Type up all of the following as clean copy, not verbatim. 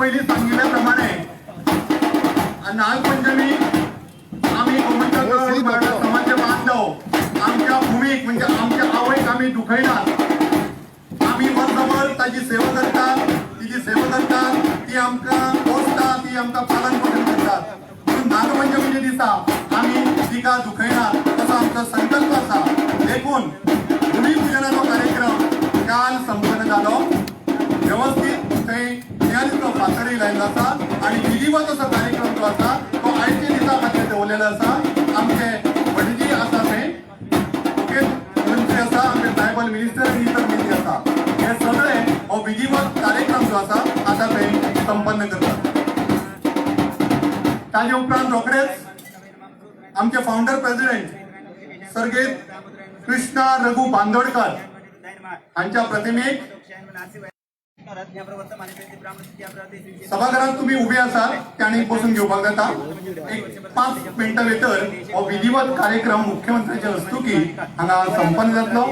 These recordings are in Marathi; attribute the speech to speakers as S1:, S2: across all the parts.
S1: पहिली सांगितल्याप्रमाणे नागपंचमी आम्ही गोमंतक मराठा समाज बांधव आमच्या भूमीक म्हणजे आमच्या आवयक आम्ही दुखयनात आम्ही वर्सभर ताची सेवा करतात तिची सेवा करतात ती आमकां पोसता ती आमकां पालन पोषण करतात म्हणून नागपंचमीच्या दिसा आम्ही तिका दुखयनात असो आमचो संकल्प आसा देखून भूमिपूजनाचो कार्यक्रम काल संपन्न जालो व्यवस्थित थंय फातरी लायल्लो आसा आणि विधिवत असो कार्यक्रम जो आसा तो आयच्या दिसा खातीर दवरलेलो आसा आमचे भटजी आसा थंय मुखेल मंत्री आसा आमचे ट्रायबल मिनिस्टर आनी इतर मंत्री आसा हे सगळे हो विधिवत कार्यक्रम जो आसा आतां थंय संपन्न करतात ताजे उपरांत रोखडेच आमचे फाउंडर प्रेसिडेंट सर्गेत कृष्णा रघु बांदोडकर हांच्या प्रतिमेक सभागृहात तुम्ही उभे असाल त्याने बसून घेवपाक जाता एक 5 मिनिटां भितर हो विधिवत कार्यक्रम मुख्यमंत्र्याचे हस्तुकी हांगा संपन्न जातलो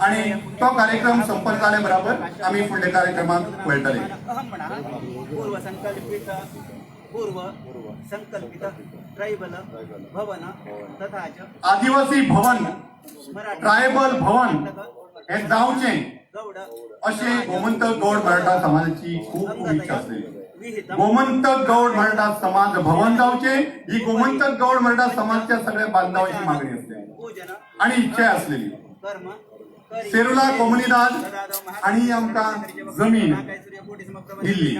S1: आणि तो कार्यक्रम संपन्न जाले बरोबर आम्ही फुडल्या कार्यक्रमाक वळटले
S2: पूर्व संकल्पित ट्रायबल भवन तथा
S1: आदिवासी भवन ट्रायबल भवन हे जावचें अशे गोमंतक गौड मराठा समाजाची खूप इच्छा असलेली गोमंतक गौड मराठा समाज भवन जावचे ही गोमंतक गौड मराठा समाजच्या सगळ्या बांधवांची मागणी असते आणि इच्छा असलेली सेरुला कोमुनिदाद आणि आमकां जमीन दिल्ली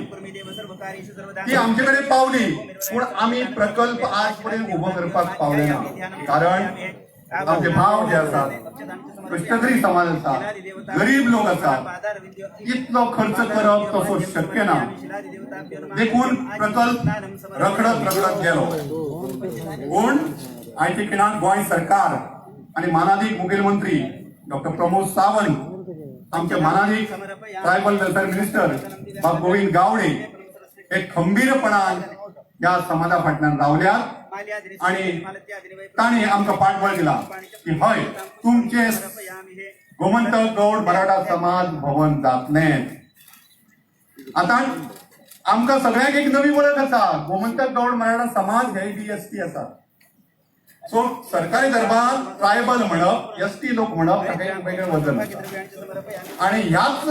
S1: ती आमच्याकडे पावली पण आम्ही प्रकल्प आजपर्यंत उभो करपाक पावले ना कारण आमचे भाव जे असतात कष्टकरी समाज आसा गरीब लोक असतात इतलो खर्च करप तसो शक्य ना देखून प्रकल्प रखडत गेलो पूण आयच्या खिणाक गोंय सरकार आणि मानाधिक मुखेलमंत्री डॉक्टर प्रमोद सावंत आमचे मानाधिक ट्रायबल वेलफेअर मिनिस्टर बाब गोविंद गावडे हे खंबीरपणान या समाजा फाटल्यान रावल्यात आणि ताणी आमकां पाठबळ दिला की हय तुमचे गोमंतक गौड मराठा समाज भवन जातलें आता आमकां सगळ्यांक एक नवी वळख आसा गोमंतक गौड मराठा समाज हे ST आसा सो सरकारी दरबार ट्रायबल म्हणप ST लोक म्हणप ताका एक वेगळें वजन आसा आणि ह्याच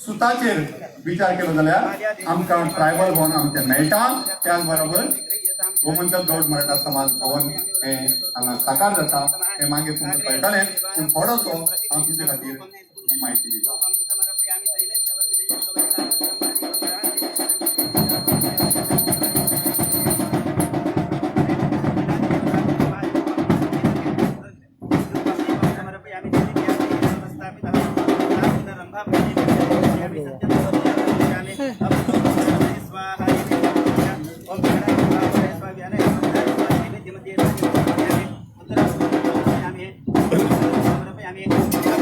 S1: सुताचेर विचार केलो जाल्यार आमकां ट्रायबल भवन आमचें मेळटा त्याच बरोबर गोमंतक गौड मराठा समाज भवन हे हांगा साकार जाता हे मागीर तुमकां कळटलें पूण थोडोसो हांव तुमचे खातीर ही म्हायती दिता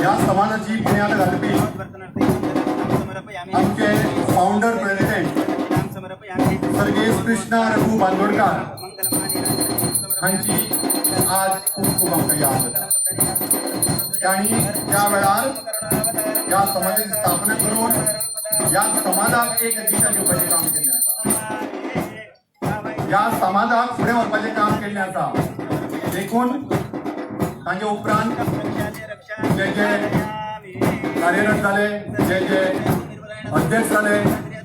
S1: या समाजाची बुनियाद घालपी आमचे फाउंडर प्रेसिडेंट सर्गेस कृष्णा रघु बांदोडकर हांची आज खूप खूप आमकां याद जाता त्यांनी त्या वेळार या समाजाची स्थापना करून या समाजाक एक दिशा दिवपाचें काम केलें आसा या समाजाक फुडें व्हरपाचें काम केल्लें आसा देखून ताचे उपरांत जे कार्यरत जाले जे अध्यक्ष जाले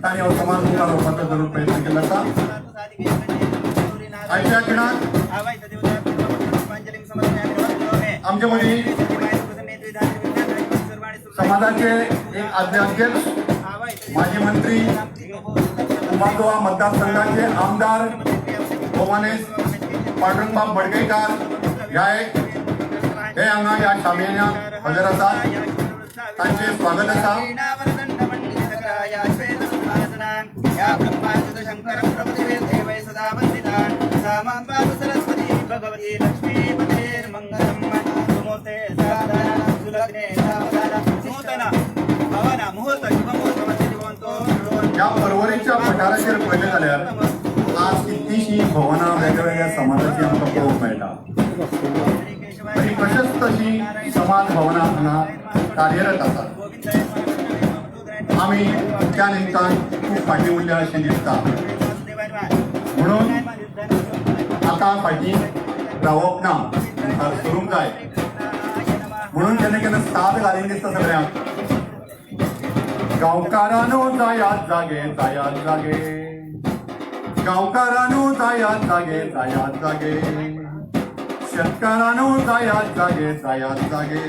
S1: तांणी हो समाज मुखार व्हरपाचो जरूर प्रयत्न केलो आसा आयच्या खिणाक आमचे मदीं समाजाचे एक अध्यक्ष माजी मंत्री उमागोवा मतदारसंघाचे आमदार भोमानेस पांडुरंगबाब बडगेकर हे हांगा ह्या शामेन्याक हजर आसात तांचे स्वागत आसा
S2: या ब्रह्माच्युत शंकर प्रभुदेवे देवै सदा वंदिता सा मां पातु सरस्वती भगवती लक्ष्मीपतेर्मङ्गलम् सुमूर्ते सावधान सुलग्ने सावधान नूतन भवन मुहूर्त शुभमुहूर्तमध्ये भवन्तो
S1: या परवरीच्या पठाराचेर पळयलें जाल्यार आज कितलीशीं भवनां वेगवेगळ्या समाजाची आमकां पळोवंक मेळटा आणि प्रशस्त अशी समाज भवनां हांगा कार्यरत आसात आमी त्या निमतान खूब फाटीं उरल्या अशें दिसता म्हणून आतां फाटीं रावप ना मुखार सरूंक जाय म्हणून केन्ना केन्ना साद घालीन दिसता सगळ्यांक गांवकारांनो जायात जागे जायात जागे गांवकारांनो जायात जागे जायात जागे शेतकारांनो जायात जागे जायात जागे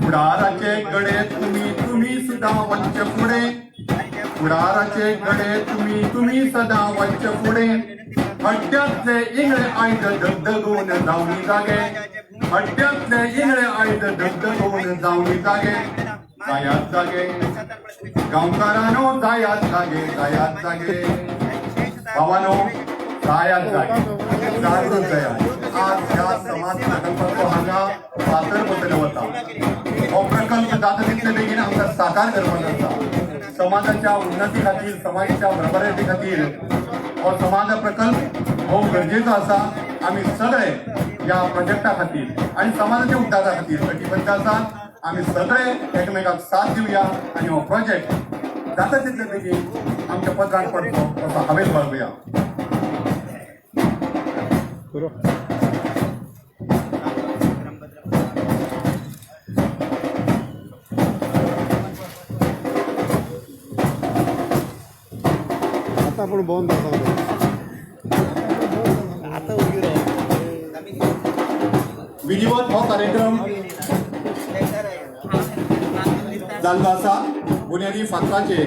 S1: फुडाराचे गडे तुम्ही सदां वच्चे फुडें फुडाराचे गडे तुम्ही सदां वच्चे फुडें हड्ड्यांतले इंगळे आयज धगधगून जावनी जागे हड्ड्यांतले इंगळे आयज धगधगून जावनी जागे जायात जागे गांवकारांनो जायात जागे जायात जागे भावानो जायात जागे जागृत जायात आज ह्या समाज प्रकल्पाचो हांगा फातर बसयलो वता हो प्रकल्प जाता तितले बेगीन आमकां साकार करपाक आसा समाजाच्या उन्नती खातीर समाजाच्या बरोबरते खातीर हो समाज प्रकल्प हो गरजेचो आसा आमी सगळे या प्रोजेक्टा खातीर आनी समाजाच्या उद्धारा खातीर कटिबद्ध आसात आमी सगळे एकमेकाक साथ दिवया आनी हो प्रोजेक्ट जाता तितले बेगीन आमच्या पत्रांत पडचो असो हांवें बाळगुया
S3: आता आपण बंद आता
S1: विधिवत हो कार्यक्रम जाल्लो आसा बुन्यादी फातराचे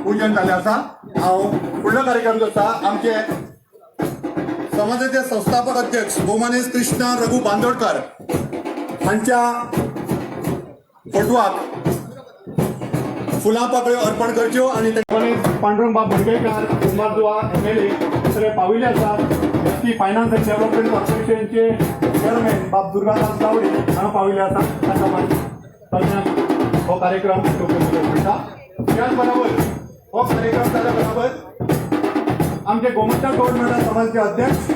S1: पूजन जाल्लें आसा हांव फुडलो कार्यक्रम जो आसा आमचे समाजाचे संस्थापक अध्यक्ष गोमानेस कृष्णा रघु बांदोडकर हांच्या फोटवाक फुलां पाकळ्यो अर्पण करच्यो आणि पांडुरंग बाब बोडगेकर कुंभारजुवा MLA सगळे पाविल्ले आसात एसटी फायनान्स अँड डेव्हलपमेंट कॉर्पोरेशनचे चेअरमॅन बाब दुर्गादास गावडे हांगा पाविल्ले आसात तांच्या हो कार्यक्रम करता त्याच बरोबर हो कार्यक्रम जाल्या बरोबर आमचे गोमंतक गव्हर्नमेंट समाजाचे अध्यक्ष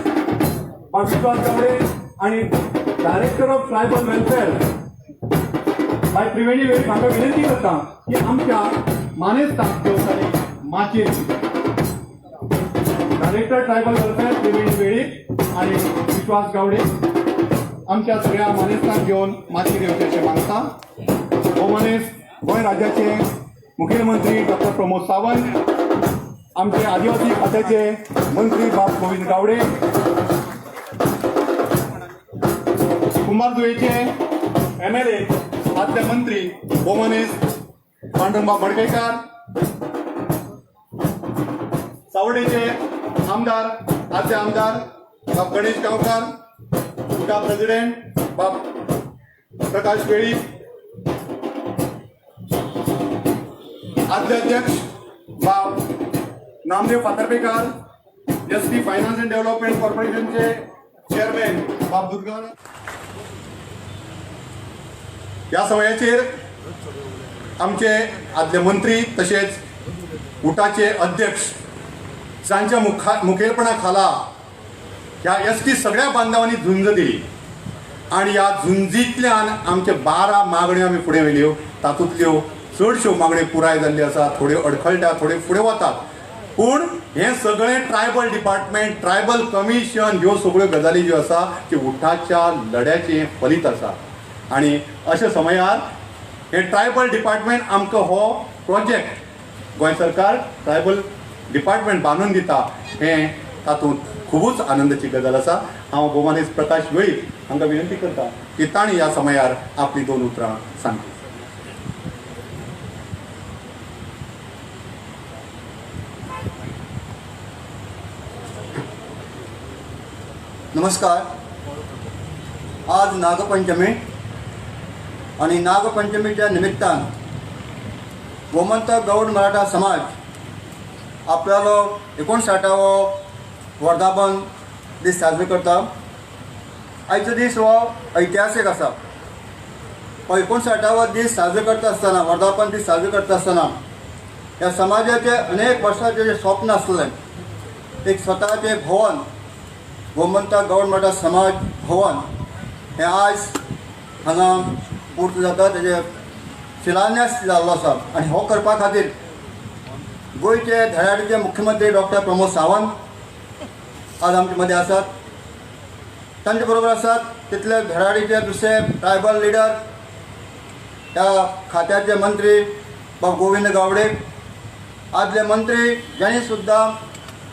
S1: बाब विश्वास गावडे आणि डायरेक्टर ऑफ ट्रायबल वेलफेअर बाय त्रिवेणी वेळी म्हाका विनंती करता की आमच्या मानेस देवस्थानी माचेर डायरेक्टर ट्रायबल वेलफेअर त्रिवेणी वेळी आणि विश्वास गावडे आमच्या सगळ्या मानेस्तांक घेऊन माचेर येवचें मागता हो मनीस गोंय राज्याचे मुखेलमंत्री डॉक्टर प्रमोद सावंत आमचे आदिवासी खात्याचे मंत्री बाब गोविंद गावडे कुंभारजुवेचे MLA आदले मंत्री गोमानेस पांडुरंगबाब बोडगेकर सावडेचे आमदार आदले आमदार बाब गणेश गांवकार उटा प्रेसिडेंट बाब प्रकाश वेळी आदले अध्यक्ष बाब Namdev Phaterpekar ST finance and development कॉर्पोरेशनचे चेअरमॅन बाब दुर्गा या समयाचेर आमचे आदले मंत्री तसेच उटाचे अध्यक्ष जांच्या मुखेलपणा खाला ह्या एसटी सगळ्या बांधवांनी झुंज दिली आणि ह्या झुंजींतल्यान आमचे 12 मागण्यो आमी फुडें व्हेल्यो तातूंतल्यो चडश्यो मागण्यो पुराय जाल्ल्यो आसा थोड्यो अडखळटा थोड्यो फुडें वतात पूण हे सगळे ट्रायबल डिपार्टमेंट ट्रायबल कमिशन ह्यो सगळ्यो गजाली ज्यो आसा त्यो उठाच्या लढ्याचें फलीत आसा आणि अशा समयार हे ट्रायबल डिपार्टमेंट आमकां हो प्रोजेक्ट गोंय सरकार ट्रायबल डिपार्टमेंट बांदून दिता हे तातूंत खूबच आनंदाची गजाल आसा हांव गोमानेस प्रकाश वेळीप हांकां विनंती करता की तांणी ह्या समयार आपली 2 उतरां सांगली.
S4: नमस्कार. आज नागपंचमी आणि नागपंचमीच्या निमित्तान गोमंतक गौड मराठा समाज आपल्यालो 59वो वर्धापन दीस साजरो करता. आयचो दीस हो ऐतिहासीक आसा. हो 59वो दीस साजरो करता आसतना, वर्धापन दीस साजरो करता आसतना ह्या समाजाचे अनेक वर्सांचे जे स्वप्न आसलें, एक स्वताचें भवन, गोमंतक गौड मराठा समाज भवन हें आज हांगा पूर्त जाता. तेजे शिलान्यास जाल्लो आसा आनी हो करपा खातीर गोंयचे धडाडीचे मुख्यमंत्री डॉक्टर प्रमोद सावंत आज आमचे मदीं आसात. तांचे बरोबर आसात तितले धडाडीचे दुसरे ट्रायबल लिडर, ह्या खात्याचे मंत्री बाब गोविंद गावडे, आदले मंत्री जांणी सुद्दां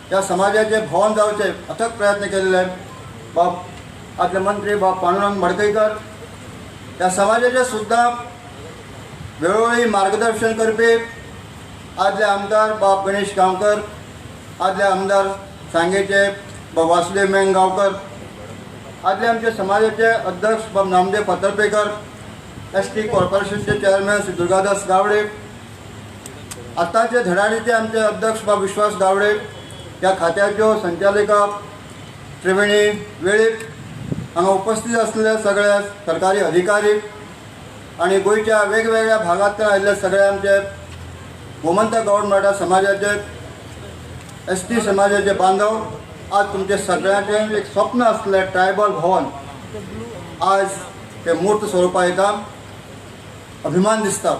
S4: ह्या समाजाचे भवन जावचे अथक प्रयत्न केलेले बाब आदले मंत्री बाब पांडुरंग मडकयकर, ह्या समाजाचे सुद्दां वेळोवेळी मार्गदर्शन करपी आदले आमदार बाब गणेश गांवकर, आदले आमदार सांगेचे बाब वासुदेव मेंग गांवकर, आदले आमचे समाजाचे अध्यक्ष बाब नामदेव फातर्पेकर, एसटी कॉर्पोरेशनचे चेअरमॅन श्री दुर्गादास गावडे, आतांचे धडाडीचे आमचे अध्यक्ष बाब विश्वास गावडे, ह्या खात्याच्यो संचालिका त्रिवेणी वेळीप, हांगा उपस्थित असलेले सगळे सरकारी अधिकारी आणि गोंयच्या वेगवेगळ्या भागांतल्यान आयिल्ले सगळे आमचे गोमंतक गौड मराठा समाजाचे, एसटी समाजाचे बांधव, आज तुमचे सगळ्यांचें एक स्वप्न आसलें ट्रायबल भवन आज ते मूर्त स्वरुपा येता. अभिमान दिसता.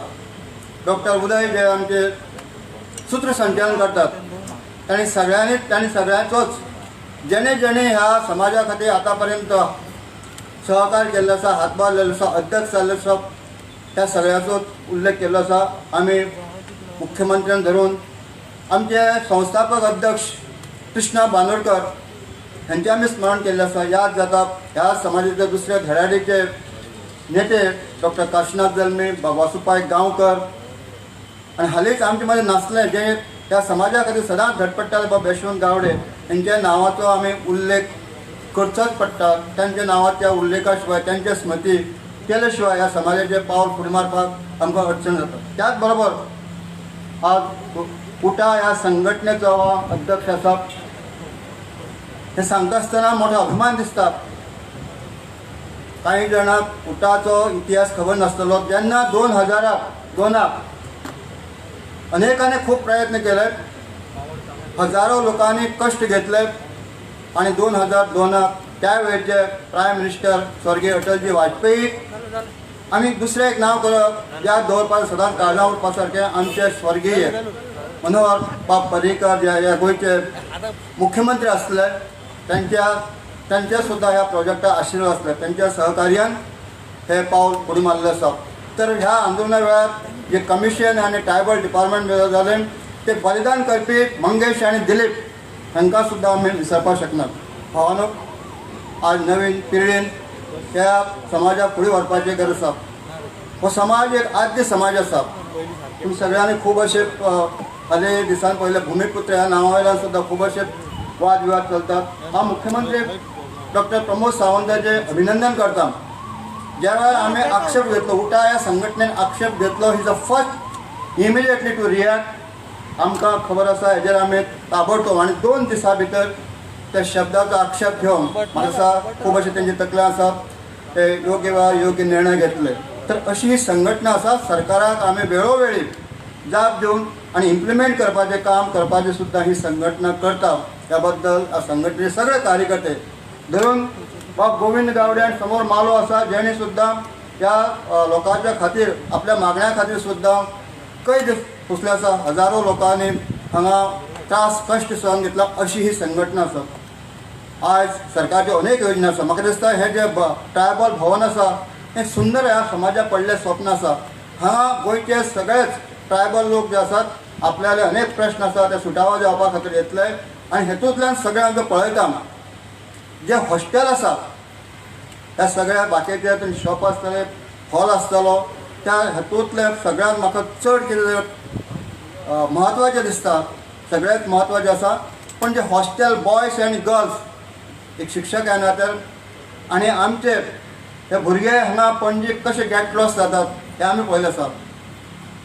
S4: डॉक्टर उदय जे आमचे सूत्रसंचालन करतात तांणी सगळ्यांचोच जेणे जेणे ह्या समाजा खातीर आतां पर्यंत सहकार्य केल्लो आसा, हातभार लायलो आसा, अध्यक्ष जाल्लो आसा, त्या सगळ्यांचोच उल्लेख केल्लो आसा. आमी मुख्यमंत्र्यान धरून आमचे संस्थापक अध्यक्ष कृष्णा बांदोडकर हांचें आमी स्मरण केल्लें आसा. याद जाता ह्या समाजाचे दुसरे धडाडीचे नेते डॉक्टर काशीनाथ जल्मी, बाब वासुपाय गांवकर आनी हालींच आमचे मदें नासले जे त्या समाजा खातीर सदांच धडपडटाले बाब यशवंत गावडे, हांच्या नांवाचो आमी उल्लेख करचोच पडटा. तांच्या नांवाच्या उल्लेखा शिवाय, त्यांचे स्मृती केले शिवाय ह्या समाजाचे पावल फुडें मारपाक आमकां अडचण जाता. त्याच बरोबर आज उटा ह्या संघटनेचो अध्यक्ष आसा. हें सांगता आसतना मोठो अभिमान दिसता. कांय जाणांक उटाचो इतिहास खबर नासतलो. जेन्ना 2002 अनेकांनी खूब प्रयत्न केले, हजारो लोकांनी कश्ट घेतले आणि 2002 त्या वेळचे प्रायम मिनिस्टर स्वर्गीय अटलजी वाजपेयी आनी दुसरें एक नांव करप याद दवरपाक सदांच काळजां उरपा सारकें आमचे स्वर्गीय मनोहर बाब पर्रीकर जे ह्या गोंयचे मुख्यमंत्री आसले, त्यांचे सुद्दां ह्या प्रोजेक्टाक आशिल्लो आसले. त्यांच्या सहकार्यान हे पावल फुडें मारलें आसा. तर ह्या आंदोलना वेळार जे कमिशन आनी ट्रायबल डिपार्टमेंट जालें ते बलिदान करपी मंगेश आनी दिलीप हांकां सुद्दां आमी विसरपाक शकनात. भावानो, आज नवीन पिळगेन त्या समाजाक फुडें व्हरपाची गरज आसा. हो समाज एक आद्य समाज आसा. पूण सगळ्यांनी खूब अशे हालीं दिसान पयले भुमिपुत्र ह्या नांवा वयल्यान सुद्दां खूब अशे वाद विवाद चलतात. हांव मुख्यमंत्री डॉक्टर प्रमोद सावंताचें अभिनंदन करता. ज्या वेळार आमी आक्षेप घेतलो, उटा ह्या संघटनेन आक्षेप घेतलो, he the first immediately to react. आमकां खबर आसा हेजेर आमी ताबडतोब आनी 2 दिसां भितर त्या शब्दाचो आक्षेप घेवन म्हाका खूब अशें तेंचे तकले आसा ते योग्य वेळार योग्य निर्णय घेतले. तर अशी ही संघटना आसा. सरकाराक आमी वेळोवेळी जाप दिवन आनी इम्प्लिमेंट करपाचें काम करपाचें सुद्दां ही संघटना करता. त्या बद्दल ह्या संघटनेचे सगळे कार्यकर्ते धरून बाब गोविंद गावडे आनी समोर मालो आसा, जेणे सुद्दां ह्या लोकांच्या खातीर आपल्या मागण्या खातीर सुद्दां कैद पुसले आसा. हजारो लोकांनी हांगा त्रास कश्ट सहन घेतला. अशी ही संघटना आसा. आज सरकारच्यो अनेक योजना आसा. म्हाका दिसता हे जे ट्रायबल भवन आसा हें सुंदर ह्या समाजाक पडलें स्वप्न आसा. हांगा गोंयचे सगळेच ट्रायबल लोक जे आसात आपल्याले अनेक प्रश्न आसा ते सुटावो जावपा खातीर येतले आनी हेतूंतल्यान सगळें आमकां पळयता जे हॉस्टेल आसा त्या सगळ्या बाकीचे शॉप आसतले, हॉल आसतलो, त्या हेतूंतले सगळ्यांत म्हाका चड कितें म्हत्वाचें दिसता, सगळ्यात म्हत्वाचें आसा. पण जे हॉस्टेल बॉयज आनी गर्ल्स एक शिक्षक येना तर आनी आमचे हे भुरगे हांगा पणजे कशे गेट लॉस जातात हे आमी पळयलें आसा.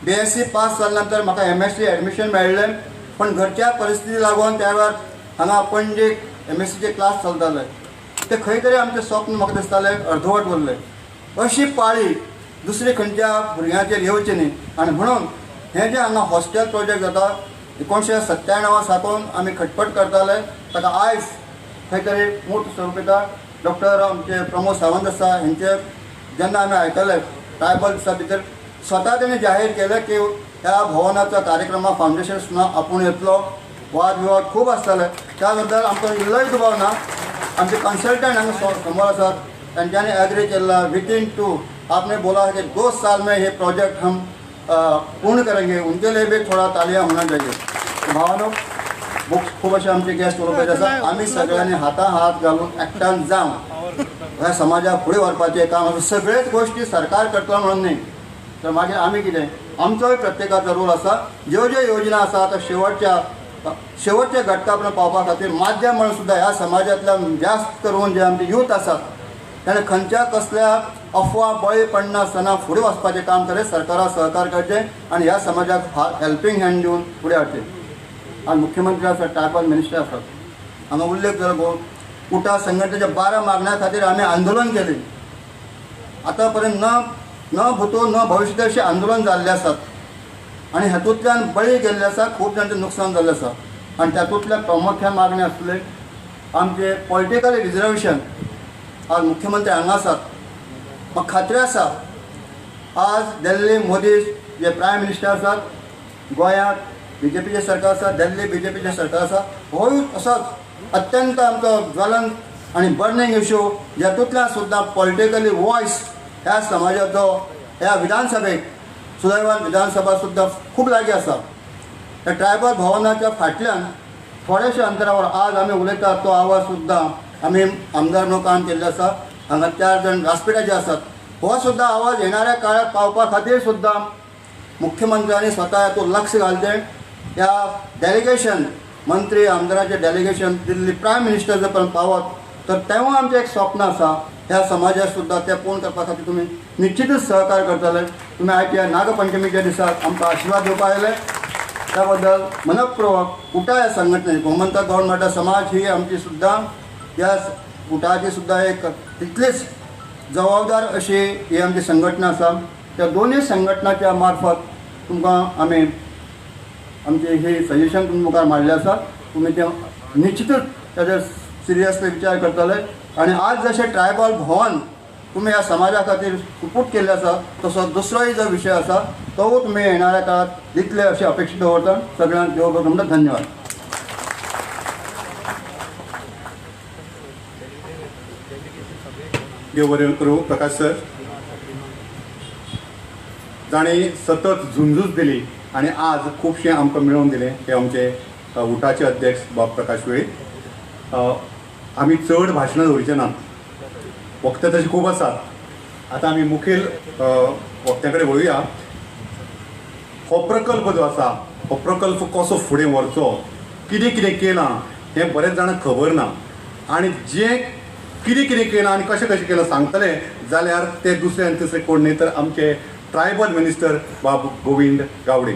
S4: BSc पास जाले नंतर म्हाका MSc एडमिशन मेळ्ळें पण घरच्या परिस्थिती लागून त्या वेळार हांगा पणजे MSc क्लास चलताले ते खंय तरी आमचें स्वप्न म्हाका दिसतालें अर्धवट उरलें. अशी पाळी दुसरे खंयच्या भुरग्यांचेर येवची न्ही आनी म्हणून हें जें हांगा हॉस्टेल प्रोजेक्ट जाता 1997 साकून आमी खटपट करताले ताका आयज खंय तरी मूर्त स्वरूप येता. डॉक्टर आमचे प्रमोद सावंत आसा हेंचे जेन्ना आमी आयकले ट्रायबल दिसा भितर स्वता तेणें जाहीर केलें की ह्या भवनाचो कार्यक्रमा फावंडेशन सुद्दां आपूण येतलो. वाद विवाद खूब आसताले त्या बद्दल आमकां इल्लोय दुबाव ना. आमचे कंसल्टंट हांगा समोर आसात तांच्यांनी एग्री केला विदिन 2 आपने बोला कि 2 साल में ये प्रोजेक्ट हम पूर्ण करेंगे. उनके लिए भी थोड़ा तालियां होना चाहिए. भावानो खूब अशे आमचे गेस्ट उलोवपाचे आसा. आमी सगळ्यांनी हातां हात घालून एकठाण जावन ह्या समाजाक फुडें व्हरपाचें काम आसा. सगळेच गोश्टी सरकार करतलो म्हणून न्ही तर मागीर आमी कितें आमचोय प्रत्येकाचो रोल आसा. ज्यो ज्यो योजना आसा तो शेवटच्या घटका पर्यंत पावपा खातीर माध्यम म्हणून सुद्दां ह्या समाजांतल्यान जास्त करून जे आमचे यूथ आसात ताणें खंयच्या कसल्या अफवा बळी पडना आसतना फुडें वचपाचें काम केलें. सरकाराक सहकार करचें आनी ह्या समाजाक हेल्पिंग हँड दिवन फुडें हाडचें. आनी मुख्यमंत्री आसात ट्रायबल मिनिस्टर आसात हांगा उल्लेख जालो उठा संघटनेच्या 12 मागण्या खातीर आमी आंदोलन केलें. आतां पर्यंत न भुतो न भविष्य अशें आंदोलन जाल्लें आसात आनी हातूंतल्यान बळी गेल्ले आसा. खूब जाणांचें नुकसान जाल्लें आसा आनी तातूंतल्या प्रामुख्यान मागणी आसले आमचे पॉलिटिकल रिजर्वेशन. आज मुख्यमंत्री हांगा आसात. म्हाका खात्री आसा आज दिल्ली मोदी जे प्रायम मिनिस्टर आसात गोंयांत BJPचें सरकार आसा दिल्ली BJPचें सरकार आसा. होय असोच अत्यंत आमचो ज्वलंत आनी बर्निंग इश्यू जातूंतल्यान सुद्दां पॉलिटिकली वॉयस ह्या समाजाचो ह्या विधानसभेक सुदैवान विधानसभा सुद्दां खूब लागीं आसा. त्या ट्रायबल भवनाच्या फाटल्यान थोड्याशा अंतरावर आज आमी उलयता तो आवाज सुद्दां आमी आमदार न्हू काम केल्लें आसा. हांगा 4 जाण व्यासपीठाचे आसात. हो सुद्दां आवाज येणाऱ्या काळात पावपा खातीर सुद्दां मुख्यमंत्र्यांनी स्वता हातूंत लक्ष घालचें. ह्या डेलिगेशन मंत्री आमदाराचें डेलिगेशन दिल्ली प्रायम मिनिस्टर जर पर्यंत पावत तर तेव्हा आमचें एक स्वप्न आसा ह्या समाजाक सुद्दां तें पूर्ण करपा खातीर तुमी निश्चितच सहकार्य करतले. तुमी आयज ह्या नागपंचमीच्या दिसाक आमकां आशिर्वाद दिवपाक आयले त्या बद्दल मनपूर्वक उठा ह्या संघटने गोमंतक गौड समाज ही आमची सुद्दां ह्या उठाची सुद्दां एक तितलीच जबाबदार अशी ही आमची संघटना आसा. त्या दोनूय संघटनाच्या मार्फत तुमकां आमी आमचे हे सजेशन तुमी मुखार मारलें आसा. तुमी तें निश्चितच ताचेर सिरियसली विचार करतले. आनी आज जशें ट्रायबल भवन तुमी ह्या समाजा खातीर सुपूट केल्लें आसा तसो दुसरोय जो विशय आसा तो तुमी येणाऱ्या काळात दितले अशी अपेक्षा दवरता. सगळ्यांक देव बरें करूं. धन्यवाद.
S1: देव बरें करूं. प्रकाश सर जाणी सतत झुंजूच दिली आनी आज खुबशें आमकां मेळोवन दिलें ते आमचे उठाचे अध्यक्ष बाब प्रकाश वेळी. आमी चड भाशणां दवरचें ना वक्ते तशें खूब आसात. आतां आमी मुखेल वक्त्या कडेन वळुया. हो प्रकल्प जो आसा हो प्रकल्प कसो फुडें व्हरचो कितें कितें केलां हें बरेच जाणांक खबर ना आनी जें कितें कितें केलां आनी कशें कशें केलां सांगतलें जाल्यार ते दुसरे आनी तिसरे कोण न्ही तर आमचे ट्रायबल मिनिस्टर बाब गोविंद गावडे.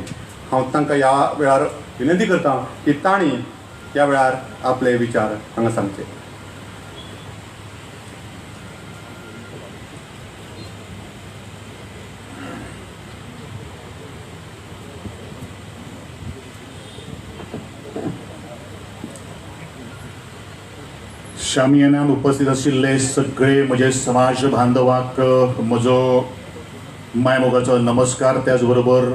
S1: हांव तांकां ह्या वेळार विनंती करतां की तांणी ह्या वेळार आपले विचार हांगा सांगचे.
S3: शामियानात उपस्थित आशिल्ले सगळे म्हजे समाज बांधवांक म्हजो मायमोगाचो नमस्कार. त्याच बरोबर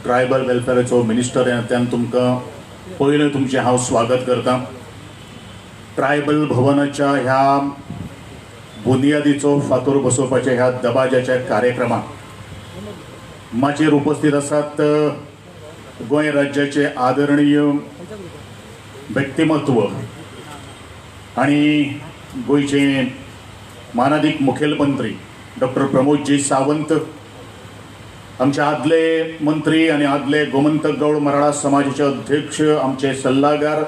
S3: ट्रायबल वेलफेअराचो मिनिस्टर ह्या नात्यान तुमकां पयलें तुमचें हांव स्वागत करतां. ट्रायबल भवनाच्या ह्या बुनयादीचो फातर बसोवपाच्या ह्या दबाजाच्या कार्यक्रमाक माचेर उपस्थित आसात गोंय राज्याचे आदरणीय व्यक्तिमत्व आणि गोयचे मानादीक मुखेलमंत्री डॉक्टर प्रमोदजी सावंत, आमचे आदले मंत्री आणि आदले गोमंतक गौड मराठा समाजाचे अध्यक्ष आमचे सल्लागार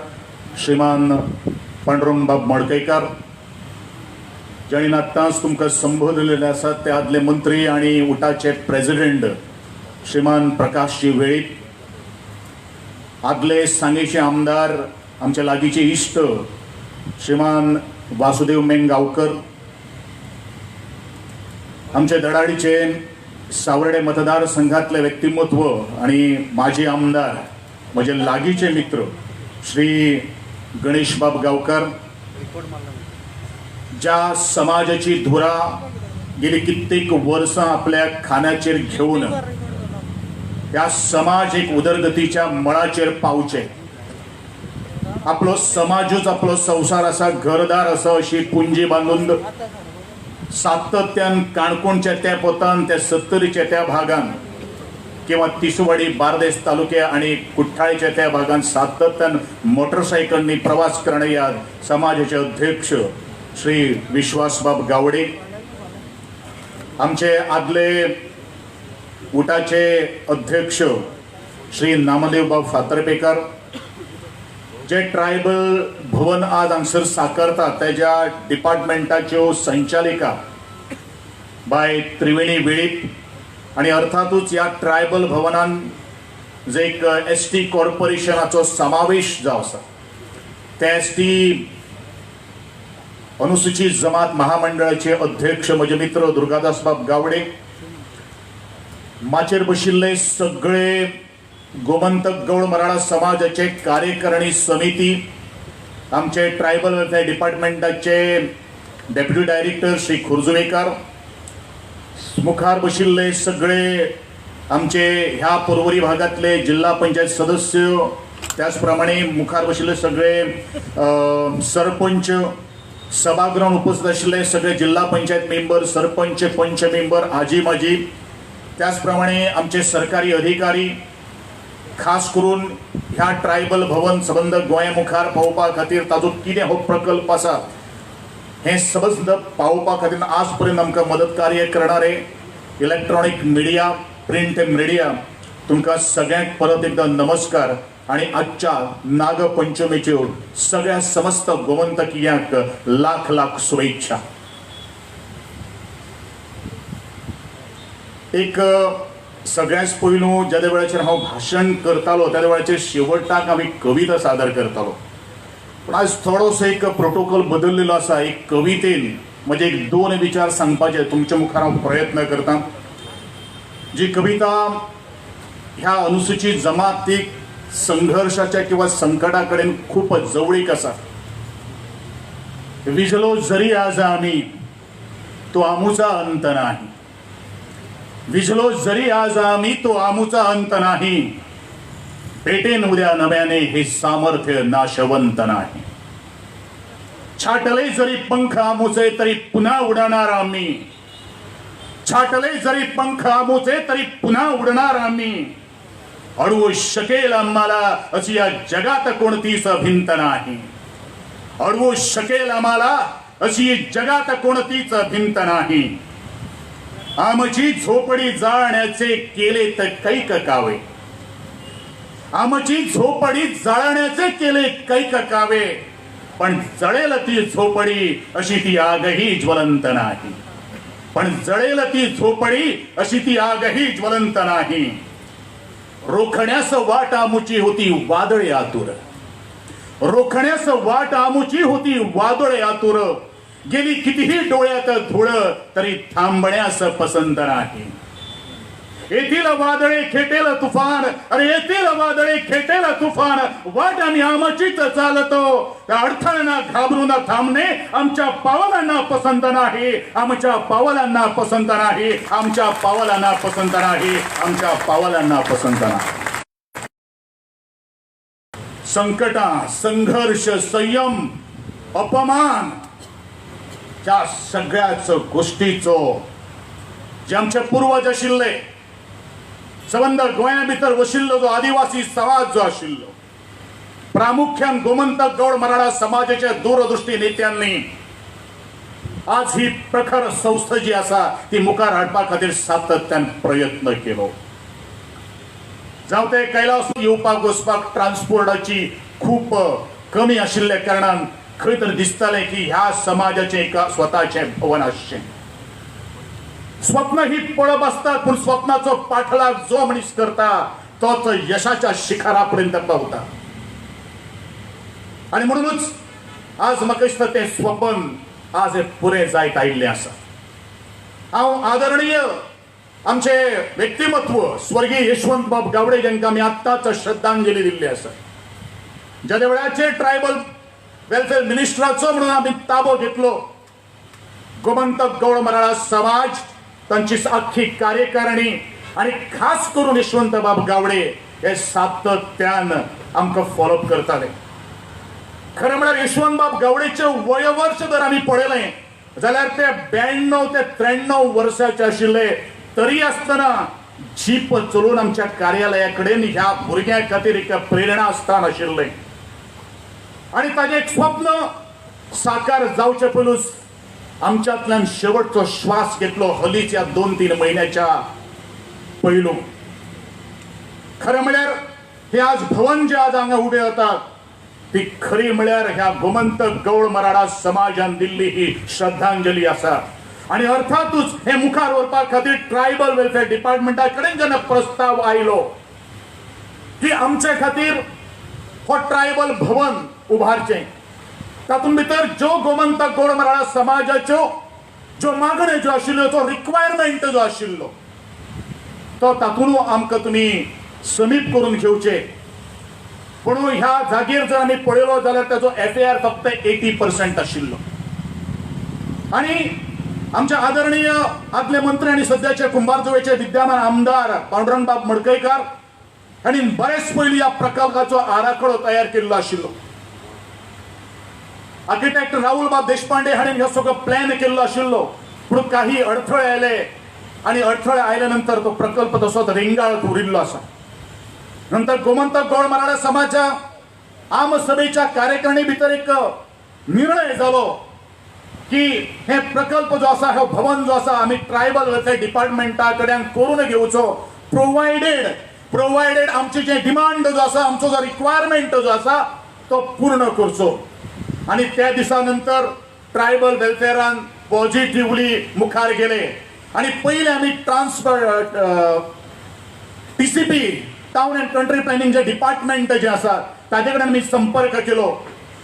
S3: श्रीमान पांडुरंगबाब मडकयकार, ज्यांनी आत्ताच तुमकां संबोधलेले आसात ते आदले मंत्री आणि उठाचे प्रेसिडेंट श्रीमान प्रकाशजी वेळीप, आदले सांगेचे आमदार आमच्या लागीचे इष्ट श्रीमान वासुदेव मेंगावकर, आमचे धडाडीचे सावर्डे मतदारसंघातले व्यक्तिमत्व आणि माजी आमदार म्हणजे लागीचे मित्र श्री गणेशबाब गावकर, ज्या समाजाची धुरा गेली कित्येक वर्ष आपल्या खाण्याचेर घेऊन त्या समाज एक उदरगतीच्या मळाचेर पावचे, आपलो समाजूच आपलो संसार असा घरदार असा अशी पुंजी बांधून सातत्यान काणकोणच्या त्या पोतान त्या 70च्या त्या भागान किंवा तिसवाडी बार्देस तालुक्या आणि कुठ्ठाळीच्या त्या भागान सातत्यान मोटरसायकलनी प्रवास करणाऱ्या समाजाचे अध्यक्ष श्री विश्वासबाब गावडे, आमचे आदले उटाचे अध्यक्ष श्री नामदेवबाब फातर्पेकर, जे ट्रायबल भवन आज हांगसर साकारतात त्याच्या डिपार्टमेंटाच्यो संचालिका बाय त्रिवेणी वेळीप आणि अर्थातूच या ट्रायबल भवनान जे एक एसटी कॉर्पोरेशनाचो समावेश जो आसा त्या एसटी अनुसूचित जमात महामंडळाचे अध्यक्ष म्हजे मित्र दुर्गादासबाब गावडे, माचेर बशिल्ले सगळे गोमंतक गौड मराठा समाजाचे कार्यकारिणी समिती, आमचे ट्रायबल वेलफेअर डिपार्टमेंटाचे डेप्युटी डायरेक्टर श्री खुर्जुवेकर, मुखार बशिल्ले सगळे आमचे ह्या पर्वरी भागातले जिल्हा पंचायत सदस्य, त्याचप्रमाणे मुखार बशिल्ले सगळे सरपंच, सभागृहात उपस्थित आशिल्ले सगळे जिल्हा पंचायत मेंबर, सरपंच, पंच मेंबर, आजी माजी, त्याचप्रमाणे आमचे सरकारी अधिकारी, खास करून ह्या ट्रायबल भवन संबंध गोंया मुखार पावोवपा खातीर ताजो कितें हो प्रकल्प आसा हे सबंद पावोवपा खातीर आज पर्यंत आमकां मदत कार्य करणारे इलेक्ट्रॉनिक मिडिया, प्रिंट मिडिया, तुमकां सगळ्यांक परत एकदा नमस्कार आणि आजच्या नागपंचमीच्यो सगळ्या समस्त गोमंतकीयांक लाख लाख शुभेच्छा. एक सगळ्याच पयलू ज्या वेळाचेर हांव भाशण करतालो त्या वेळाचेर शेवटाक हांव एक कविता सादर करतालो, पण आज थोडोसो एक प्रोटोकॉल बदललेलो आसा. एक कवितेन म्हणजे एक 2 विचार सांगपाचे तुमच्या मुखार हांव प्रयत्न करता. जी कविता ह्या अनुसूचित जमातीक संघर्षाच्या किंवा संकटा कडेन खूप जवळीक आसा. विझलो जरी आज आम्ही तो आमूचा अंत नाही, विझलो जरी आज आम्ही तो आमूचा अंत नाही, पेटेन उद्या नव्याने हे सामर्थ्य नाशवंत नाही. छाटले जरी पंख आमूचे तरी पुन्हा उडणार आम्ही, छाटले जरी पंख आमूचे तरी पुन्हा उडणार आम्ही. अडवू शकेल आम्हाला अशी या जगात कोणतीच भिंत नाही, अडवू शकेल आम्हाला अशी जगात कोणतीच भिंत नाही. आमची झोपडी जाळण्याचे केले तर कैक कावे, आमची झोपडी जाळण्याचे केले कैक कावे, पण जळेल ती झोपडी अशी ती आगही ज्वलंत नाही, पण जळेल ती झोपडी अशी ती आगही ज्वलंत नाही. रोखण्यास वाट आमुची होती वादळे आतुर, रोखण्यास वाट आमुची होती वादळे आतुर. गेली कितीही डोळ्यात धुळ तरी थांबण्यास पसंत नाही. येथील वादळे खेटेल तुफान, अरे येथील वादळे खेटेल तुफान, वाट आम्ही आमचीच चालतो. त्या अडथळ्यांना घाबरून थांबणे आमच्या पावलांना पसंत नाही, आमच्या पावलांना पसंत नाही, आमच्या पावलांना पसंत नाही, आमच्या पावलांना पसंत नाही. संकटा, संघर्ष, संयम, अपमान त्या सगळ्याच गोष्टीचो जे आमचे पूर्वज आशिल्ले संबंध गोंया भितर वशिल्लो जो आदिवासी समाज जो आशिल्लो, प्रामुख्यान गोमंतक गौड मराठा समाजाच्या दूरदृष्टी नेत्यांनी आज ही प्रखर संस्था जी आसा ती मुखार हाडपा खातीर सातत्यान प्रयत्न केलो. जावं ते कैलास येवपाक वचपाक ट्रान्सपोर्टाची खूप कमी आशिल्ल्या कारणान खंय तर दिसताले की ह्या समाजाचे एका स्वताचे भवन आसचें. स्वप्न ही पळप असतात, पण स्वप्नाचो पाठलाग जो मनीस करता तोच यशाच्या शिखरापर्यंत पावता. आणि म्हणूनच आज म्हाका दिसता तें स्वप्न आज पुरे जायत आयिल्लें आसा. हांव आदरणीय आमचे व्यक्तिमत्व स्वर्गीय यशवंत बाब गावडे जांकां आमी आत्ताच श्रद्धांजली दिल्ली आसा. ज्या वेळाचेर ट्रायबल वेलफेअर मिनिस्टराचो म्हणून आमी ताबो घेतलो, गोमंतक गौड मराठा समाज तांची आख्खी कार्यकारिणी आणि खास करून यशवंत बाब गावडे हे सातत्यान आमकां फॉलोअप करताले. खरं म्हळ्यार यशवंत बाब गावडेचे वयवर्ष जर आमी पळयलें जाल्यार ते 92 ते 93 वर्साचे आशिल्ले, तरी आसतना जीप चलोवन आमच्या कार्यालया कडेन ह्या भुरग्यां खातीर एक प्रेरणा स्थान आशिल्लें. आणि ताजें एक स्वप्न साकार जावचे पयलूच आमच्यातल्यान शेवटचो श्वास घेतलो हलीच्या 2-3 महिन्याच्या पयलू. खरं म्हळ्यार हे आज भवन जे आज हांगा उबे जातात ती खरी म्हळ्यार ह्या गोमंतक गौड मराठा समाजान दिल्ली ही श्रद्धांजली आसा. आणि अर्थातूच हे मुखार व्हरपा खातीर ट्रायबल वेलफेअर डिपार्टमेंटा कडेन जेन्ना प्रस्ताव आयलो की आमचे खातीर हो ट्रायबल भवन उभारचें, तातूंत भितर ज्यो गोमंतक गौड मराठा समाजाच्यो ज्यो मागण्यो ज्यो आशिल्ल्यो, जो रिक्वायरमेंट जो आशिल्लो तो तातूंत आमकां तुमी समीप करून घेवचे. पूण ह्या जागेर जर आमी पळयलो जाल्यार ताचो FAR फक्त 80% आशिल्लो. आणि आमचे आदरणीय आदले मंत्री आणि सध्याचे कुंभारजुवेचे विद्यमान आमदार पांडुरंग बाब मडकयकार हांणी बरेच पयलीं ह्या प्रकल्पाचो आराखडो तयार केल्लो आशिल्लो. आर्किटेक्ट राहुल बाब देशपांडे हांणी हो सगळो प्लॅन केल्लो आशिल्लो. पूण काही अडथळे आयले आणि अडथळे आयल्या नंतर तो प्रकल्प तसोच रेंगाळत उरिल्लो आसा. नंतर गोमंतक गौड मराठा समाजा आम सभेच्या कार्यकारिणी भितर एक निर्णय जालो की हे प्रकल्प जो आसा, हो भवन जो आसा आमी ट्रायबल वेलफेअर डिपार्टमेंटा कडल्यान करून घेवचो, प्रोवायडेड आमचे जे डिमांड जो आसा, आमचो जो रिक्वायरमेंट जो आसा तो पूर्ण करचो. आणि त्या दिसा नंतर ट्रायबल वेलफेअरान पॉझिटिव्हली मुखार गेले आणि पहिले आम्ही TCP town and country planning जे डिपार्टमेंट जे आसा ताजे कडेन आमी संपर्क केलो.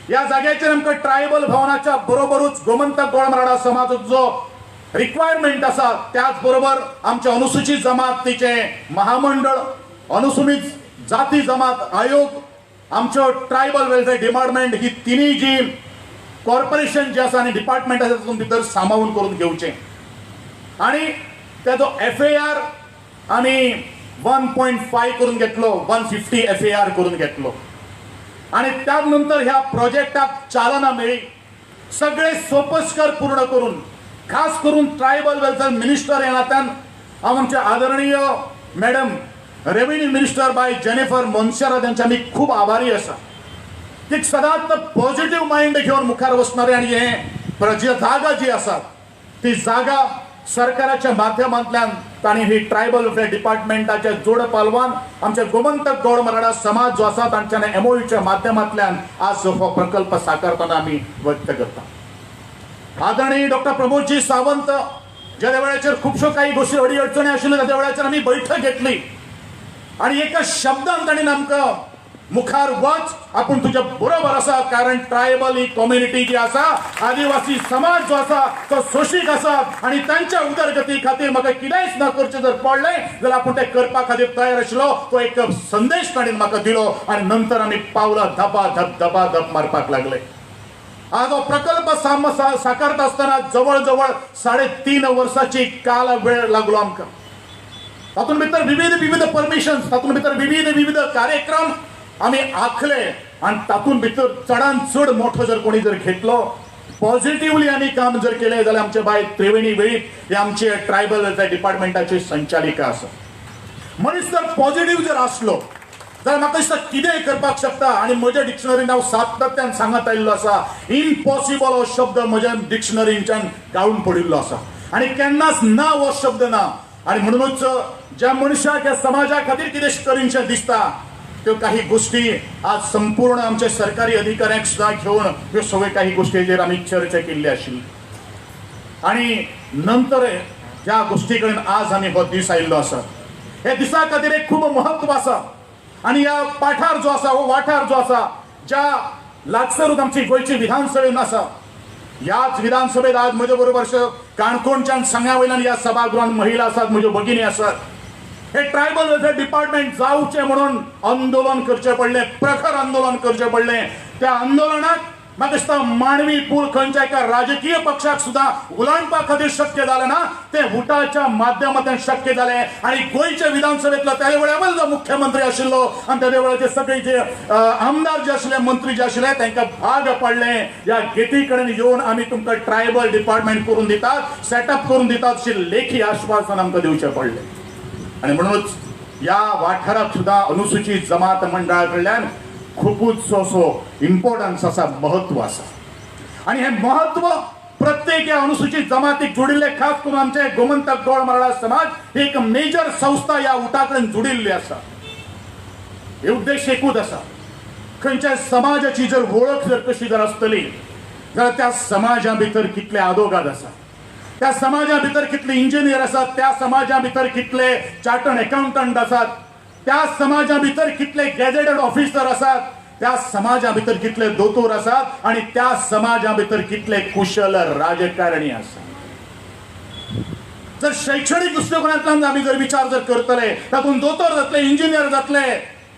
S3: ह्या जाग्याचेर आमकां ट्रायबल भवनाच्या बरोबरूच गोमंतक गौड मराठा समाजाचो जो रिक्वायरमेंट आसा त्याच बरोबर आमच्या अनुसूचित जमातीचे महामंडळ, अनुसूचित जाती जमात आयोग, आमचो ट्रायबल वेलफेअर डिपार्टमेंट ही तिन्ही जी कॉर्पोरेशन जे आसा आणि डिपार्टमेंट आसा तातूंत भितर सामावून करून घेवचें. आणि त्याचो FAR आमी 1.5 करून घेतलो, 150 FAR करून घेतलो. आणि त्यानंतर ह्या प्रोजेक्टाक चालना मेळ्ळी. सगळे सोपस्कर पूर्ण करून खास करून ट्रायबल वेलफेअर मिनिस्टर ह्या नात्यान हांव आमचे आदरणीय madam revenue minister bye Jennifer Monserrate त्यांचे आम्ही खूप आभारी आसा. ती सदांच पॉझिटिव्ह माइंड घेऊन मुखार वचणारे आणि हे जागा जी आसा ती जागा सरकाराच्या माध्यमांतल्यान तांणी ही ट्रायबल वेलफेअर डिपार्टमेंटाच्या जोड पालवान आमचे गोमंतक गौड मराठा समाज जो आसा तांच्यानी MOUच्या माध्यमांतल्यान आज हो प्रकल्प साकारताना आम्ही व्यक्त करता. आदरणीय डॉक्टर प्रमोदजी सावंत ज्या वेळाचेर खुबश्यो काही गोष्टी अडी अडचणी आशिल्ल्यो त्या वेळाचेर आम्ही बैठक घेतली आणि एका शब्दान तांणी आमकां मुखार वच, आपण तुझ्या बरोबर आसा, कारण ट्रायबल ही कम्युनिटी जी आसा, आदिवासी समाज जो आसा तो सोशीक आसा आणि त्यांच्या उदरगती खातीर म्हाका कितेंच न करचें जर पडलें जाल्यार आपूण तें करपा खातीर तयार आशिल्लो. तो एक संदेश ताणें म्हाका दिलो आणि नंतर आमी पावलां धपाधप मारपाक लागले. आज हो प्रकल्प साकारत असताना जवळ 3.5 वर्साची काल वेळ लागलो आमकां. तातूंत भितर विविध परमिशन्स, तातूंत भितर विविध कार्यक्रम आम्ही आखले आणि तातूंत भितर चडांत चड मोठो जर कोणी जर घेतलो, पॉझिटिव्हली आम्ही काम जर केले जाल्यार आमचे बाय त्रिवेणी वेळीप हे आमचे ट्रायबल वेलफेअर डिपार्टमेंटाचे संचालिका आसा. मनीस जर पॉझिटिव्ह जर आसलो जाल्यार म्हाका दिसता कितेंय करपाक शकता. आणि म्हज्या डिक्शनरीन हांव सातत्यान सांगत आयिल्लो आसा, इम्पॉसिबल हो शब्द म्हज्या डिक्शनरींच्यान गाळून पडिल्लो आसा आणि केन्नाच ना हो शब्द ना. आणि म्हणूनच ज्या मनशाक ह्या समाजा खातीर कितें करीनशें दिसता त्यो काही गोष्टी आज संपूर्ण आमच्या सरकारी अधिकाऱ्यांक सुद्धा घेऊन ह्यो सगळे काही गोष्टीचेर आमी चर्चा केल्ली आशिल्ली. आणि नंतर ह्या गोष्टी कडेन आज आमी हो दीस आयिल्लो आसा. हे दिसा खातीर एक खूब महत्व आसा आणि या पाठार जो आसा हो वाठार जो आसा ज्या लागसरूच आमची गोंयची विधानसभेन आसा याच विधानसभेत आज म्हजे बरोबर काणकोणच्यान सांग्या वयल्यान या सभागृहात महिला आसात म्हज्यो भगिनी आसात हे ट्रायबल वेलफेअर डिपार्टमेंट जावचे म्हणून आंदोलन करचे पडले प्रखर आंदोलन करचे पडले त्या आंदोलनात म्हाका दिसता मानवी पूल खंयच्या एका राजकीय पक्षाक सुद्धा उलांडपा खातीर शक्य जालें ना ते उठाच्या माध्यमांतल्यान शक्य जालें आणि गोंयच्या विधानसभेतलो त्या वेळार जो मुख्यमंत्री आशिल्लो आणि त्या वेळाचे सगळे जे आमदार जे आशिल्ले मंत्री जे आशिल्ले तांकां भाग पडले या गेटी कडेन येवन आमी तुमकां ट्रायबल डिपार्टमेंट करून दितात सेटअप करून दितात अशी लेखी आश्वासन आमकां दिवचें पडलें आणि म्हणूनच या वाठाराक सुद्धा अनुसूचित जमात मंडळा कडल्यान खूपच असो इम्पॉर्टन्स आसा महत्व आसा आणि हे महत्व प्रत्येक या अनुसूचित जमातीक जोडिल्ले खास करून आमचे गोमंतक गौड मराठा समाज ही एक मेजर संस्था या उठा कडेन जोडिल्ली आसा हे उद्देश एकूच आसा खंयच्या समाजाची जर वळख जर कशी जर आसतली जाल्यार त्या समाजा भितर कितले आदोगाद आसा त्या समाजा भितर कितले इंजिनियर आसात त्या समाजा भितर कितले चार्टर्ड अकाउंटंट आसात त्या समाजा भितर कितले गॅजेटेड ऑफिसर आसात त्या समाजा भितर कितले दोतोर आसात आणि त्या समाजा भितर कितले कुशल राजकारणी आसात जर शैक्षणिक दृष्टिकोनांतल्यान आमी जर विचार जर करतले तातूंत दोतोर जातले इंजिनियर जातले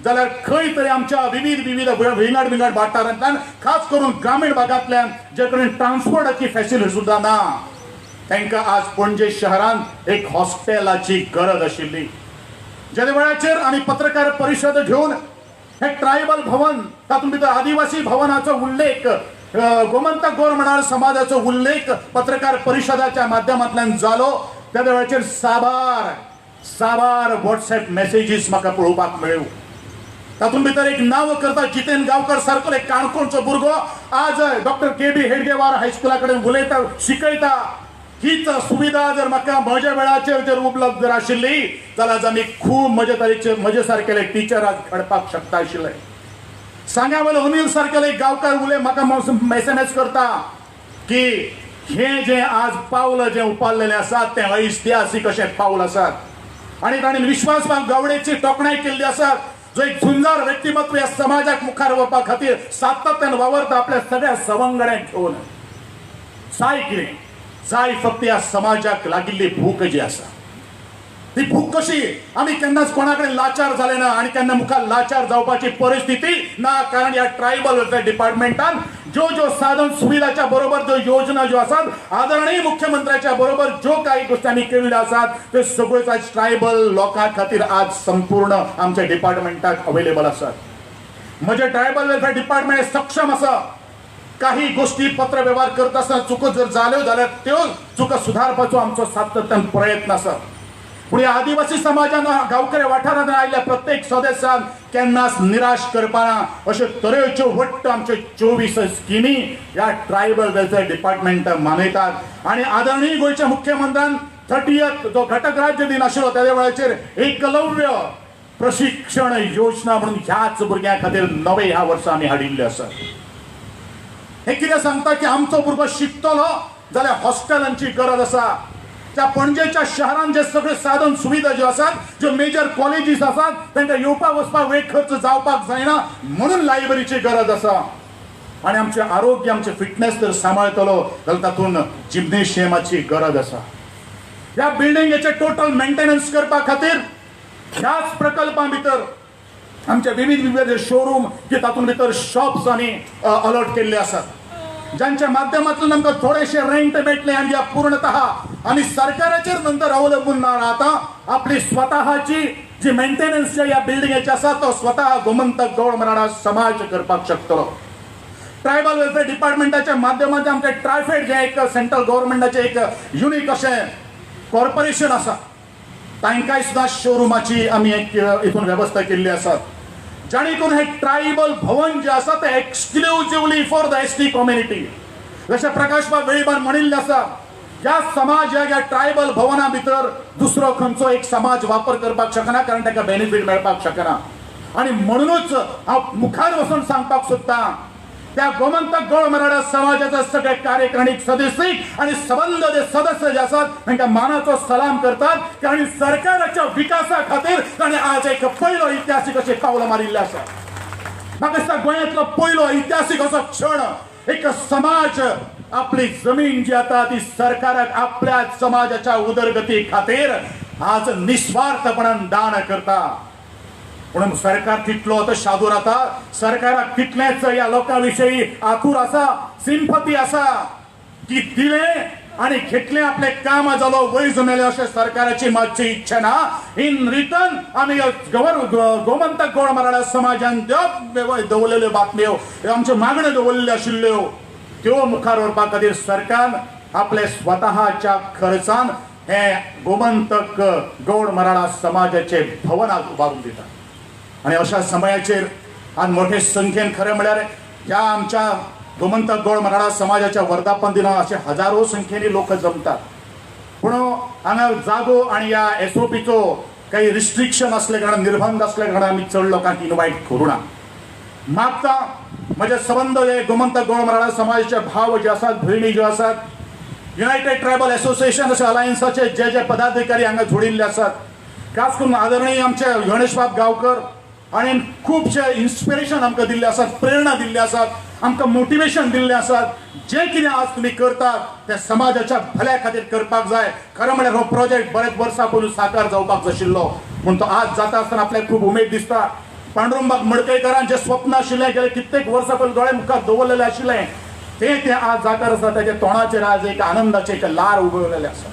S3: जाल्यार खंय तरी आमच्या विविध विंगड वाठारांतल्यान खास करून ग्रामीण भागांतल्यान जे कडेन ट्रान्सपोर्टाची फॅसिलिटी सुद्धा ना तांकां आज पणजे शहरांत एक हॉस्टेलाची गरज आशिल्ली ज्या वेळाचेर आमी पत्रकार परिशद घेऊन हे ट्रायबल भवन तातूंत भितर आदिवासी भवनाचो उल्लेख गोमंतक गौड मराठा समाजाचो उल्लेख पत्रकार परिशदाच्या माध्यमांतल्यान जालो त्या वेळाचेर साबार व्हॉट्सएप मेसेजीस म्हाका पळोवपाक मेळ्ळ्यो तातूंत भितर एक नांव करता जितेन गांवकर सारको एक काणकोणचो भुरगो आज डॉक्टर के.बी. हेडगेवार हायस्कुला कडेन उलयता शिकयता हीच सुविधा जर म्हाका म्हज्या वेळाचेर जर उपलब्ध जर आशिल्ली जाल्यार आमी खूब म्हजे सारकेले टीचर आज घडपाक शकता आशिल्ले सांग्या वयलो अनिल सारकेले गांवकार उलय म्हाका SMS करता की हे जे आज पावल जे उपारलेले आसात ते ऐतिहासीक अशें पाऊल आसात आणि ताणें विश्वासपाक गावडेची तोखणाय केल्ली आसात जो एक झुंजार व्यक्तिमत्व ह्या समाजाक मुखार व्हरपा खातीर सातत्यान वावरता आपल्या सगळ्या सवंगड्यांक घेवन जाय कितें जाय फक्त या समाजाक लागिल्ली भूक जी आसा ती भूक कशी आमी केन्नाच कोणाकडेन लाचार जाले ना आणि केन्ना मुखार लाचार जावपाची परिस्थिती ना कारण या ट्रायबल वेलफेअर डिपार्टमेंटान ज्यो साधन सुविधाच्या बरोबर ज्यो योजना ज्यो आसात आदरणीय मुख्यमंत्र्याच्या बरोबर ज्यो काही गोष्टी आमी केल्ल्यो आसात त्यो सगळ्योच आज ट्रायबल लोकां खातीर आज संपूर्ण आमच्या डिपार्टमेंटाक अवेलेबल आसात म्हजे ट्रायबल वेलफेअर डिपार्टमेंट सक्षम आसा काही गोष्टी पत्र व्यवहार करता आसतना चुको जर जाल्यो जाल्यार त्यो चुको सुधारपाचो आमचो सातत्यान प्रयत्न आसा पूण ह्या आदिवासी समाजान गांवकऱ्या वाठारांत आयिल्ल्या प्रत्येक सदस्यान केन्नाच निराश करपाना अश्यो तरेच्यो वट्ट आमच्यो 24 स्किमी ह्या ट्रायबल वेलफेअर डिपार्टमेंट मानयतात आणि आदरणीय गोंयच्या मुख्यमंत्र्यान 30th जो घटक राज्य दिन आशिल्लो त्या वेळाचेर एकलव्य प्रशिक्षण योजना म्हणून ह्याच भुरग्यां खातीर नवे ह्या वर्सा आमी हाडिल्ले आसा हे कितें सांगता की आमचो भुरगो शिकतलो जाल्यार हॉस्टेलांची गरज आसा त्या पणजेच्या शहरान जे सगळे साधन सुविधा ज्यो आसात ज्यो मेजर कॉलेजीस आसात तांकां येवपाक वचपाक वेळ खर्च जावपाक जायना म्हणून लायब्ररीची गरज आसा आणि आमचे आरोग्य आमचे फिटनेस जर सांबाळतलो जाल्यार तातूंत जिम्नेशियमाची गरज आसा ह्या बिल्डिंगेचे टोटल मेंटेनन्स करपा खातीर ह्याच प्रकल्पां भितर आमचे विविध शोरूम की तातूंत भितर शॉप्स आमी अलॉट केल्ले आसात ज्यांच्या माध्यमांतल्यान आमकां थोडेशे रेंट मेळटले आणि या पूर्णतः आमी सरकाराचेर नंतर अवलंबून ना राहता आपली स्वतःची जी मेंटेनन्स या बिल्डिंगेची आसा तो स्वतः गोमंतक गौड मराठा समाज करपाक शकतलो ट्रायबल वेलफेअर डिपार्टमेंटाच्या माध्यमांतल्यान आमचे ट्रायफेड जे एक सेंट्रल गव्हर्नमेंटाचे एक युनिक अशें कॉर्पोरेशन आसा तांकांय सुद्धा शोरूमाची आमी एक हितून वेवस्था केल्ली आसा जाणी करून हे ट्रायबल भवन जे आसा ते एक्सक्लुझिवली फॉर द एसटी कम्युनिटी जशें प्रकाश बाब वेळीबार म्हणिल्लें आसा ह्या समाजाक ह्या ट्रायबल भवना भितर दुसरो खंयचो एक समाज वापर करपाक शकना कारण ताका बेनिफीट मेळपाक शकना आणि म्हणूनच हांव मुखार वचून सांगपाक सोदतां त्या गोमंतक गौड मराठा समाजाचे सगळे कार्यकारिणी सदस्य आणि संबंध जे सदस्य जे असतात तांकां मानाचो सलाम करतात कारण सरकाराच्या विकासा खातीर ताणें आज एक पयलो इतिहासीक अशें पावलां मारिल्लें आसा. म्हाका दिसता गोंयांतलो पयलो इतिहासीक असो क्षण एक समाज आपली जमीन जी आता ती सरकाराक आपल्या समाजाच्या उदरगती खातीर आज निस्वार्थपणान दान करता. म्हणून सरकार तितलो तो शादूर आता सरकाराक तितलेच या लोकांविषयी आतूर आसा सिंपती आसा की दिले आणि घेतले आपले काम जालो वय जमेले अशें सरकाराची मातशी इच्छा ना. इन रिटर्न आमी गोमंतक गौड मराठा समाजान दवरलेल्यो बातम्यो आमच्यो मागण्यो दवरलेल्यो आशिल्ल्यो त्यो मुखार व्हरपा खातीर सरकार आपले स्वताच्या खर्चान हे गोमंतक गौड मराठा समाजाचे भवन आज उबारून दिता. आणि अशा समयाचेर आज मोठे संख्येन खरें म्हळ्यार ह्या आमच्या गोमंतक गौड मराठा समाजाच्या वर्धापन दिना अशे हजारो संख्येनी लोक जमतात. पूण हांगा जागो आणि या SOPचो काही रिस्ट्रिक्शन असले कारणान निर्बंध असले कारणान आमी चड लोकांक इनवायट करूं ना. मागता म्हजे संबंध हे गोमंतक गौड मराठा समाजाचे भाव जे आसात भयणी ज्यो आसात युनायटेड ट्रायबल असोसिएशन अशे अलायन्साचे जे जे पदाधिकारी हांगा जोडिल्ले आसात खास करून आदरणीय आमचे गणेश बाब गांवकर आणि खूपशे इन्स्पिरेशन आमकां दिल्ले आसात प्रेरणा दिल्ली आसात आमकां मोटिवेशन दिल्लें आसात. जे कितें आज तुमी करतात ते समाजाच्या भल्या खातीर करपाक जाय. खरें म्हळ्यार हो प्रोजेक्ट बरेच वर्सां पयलीं साकार जावपाक आशिल्लो म्हणून तो आज जाता आसतना आपल्याक खूब उमेद दिसता. पांडुरंग मडकयकरान जे स्वप्न आशिल्लें गेले कित्येक वर्सां पयलीं दोळे मुखार दवरलेलें आशिल्लें ते आज जाकार आसा ताच्या तोंडाचेर आज एक आनंदाचे एक लार उगवलेले आसा.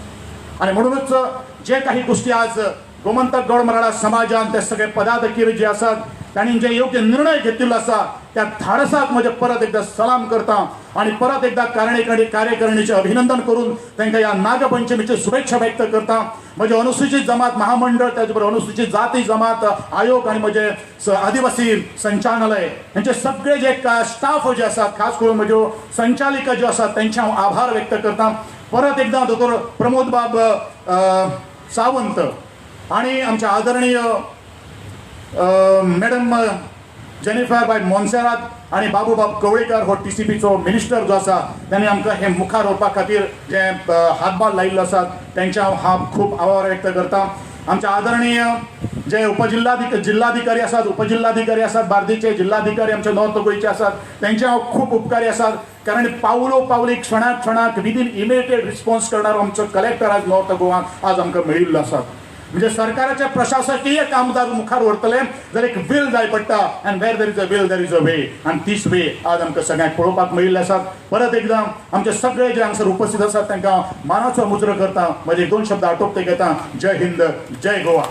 S3: आणि म्हणूनच जे काही गोष्टी आज गोमंतक गौड मराठा समाजान ते सगळे पदाधिकारी जे आसात तांणी जे योग्य निर्णय घेतिल्लो आसा त्या धाडसाक म्हजे परत एकदा सलाम करता आणि परत एकदा कार्यकारिणीचे अभिनंदन करून तांकां ह्या नागपंचमीची शुभेच्छा व्यक्त करता. म्हजे अनुसूचित जमात महामंडळ त्याच बरोबर अनुसूचित जाती जमात आयोग आणि म्हजे आदिवासी संचालनालय यांचे सगळे जे स्टाफ जे आसात खास करून म्हज्यो संचालिका ज्यो आसात त्यांचे हांव आभार व्यक्त करता. परत एकदा दोतोर प्रमोद बाब सावंत आणि आमच्या आदरणीय मॅडम जेनिफर बाय मोन्सेरात आणि बाबूबाब कवळेकर हो TCPचो मिनिस्टर जो आसा त्यांनी आमकां हे मुखार व्हरपा खातीर जे हातभार लायिल्लो आसात त्यांचे हांव खूब आभार व्यक्त करता. आमचे आदरणीय जे जिल्हाधिकारी आसात उपजिल्हाधिकारी आसात बार्देचे जिल्हाधिकारी आमचे नॉर्थ गोंयचे आसात त्यांचे हांव खूब उपकारी आसात कारण पावलो पावली क्षणाक विदीन इमिडिएट रिस्पॉन्स करणारो आमचो कलेक्टर आज नॉर्थ गोवाक आज आमकां मेळिल्लो आसा. म्हणजे सरकाराचे प्रशासकीय कामदार मुखार व्हरतले जाल्यार एक विल जाय पडटा and where there is a will there is a way आनी तीच वे आज आमकां सगळ्यांक पळोवपाक मेळिल्ले आसात. परत एकदां आमचे सगळे जे हांगासर उपस्थित आसात तांकां मानाचो मुजरो करता. म्हजे 2 शब्द आटोपते घेता. जय हिंद जय गोवा.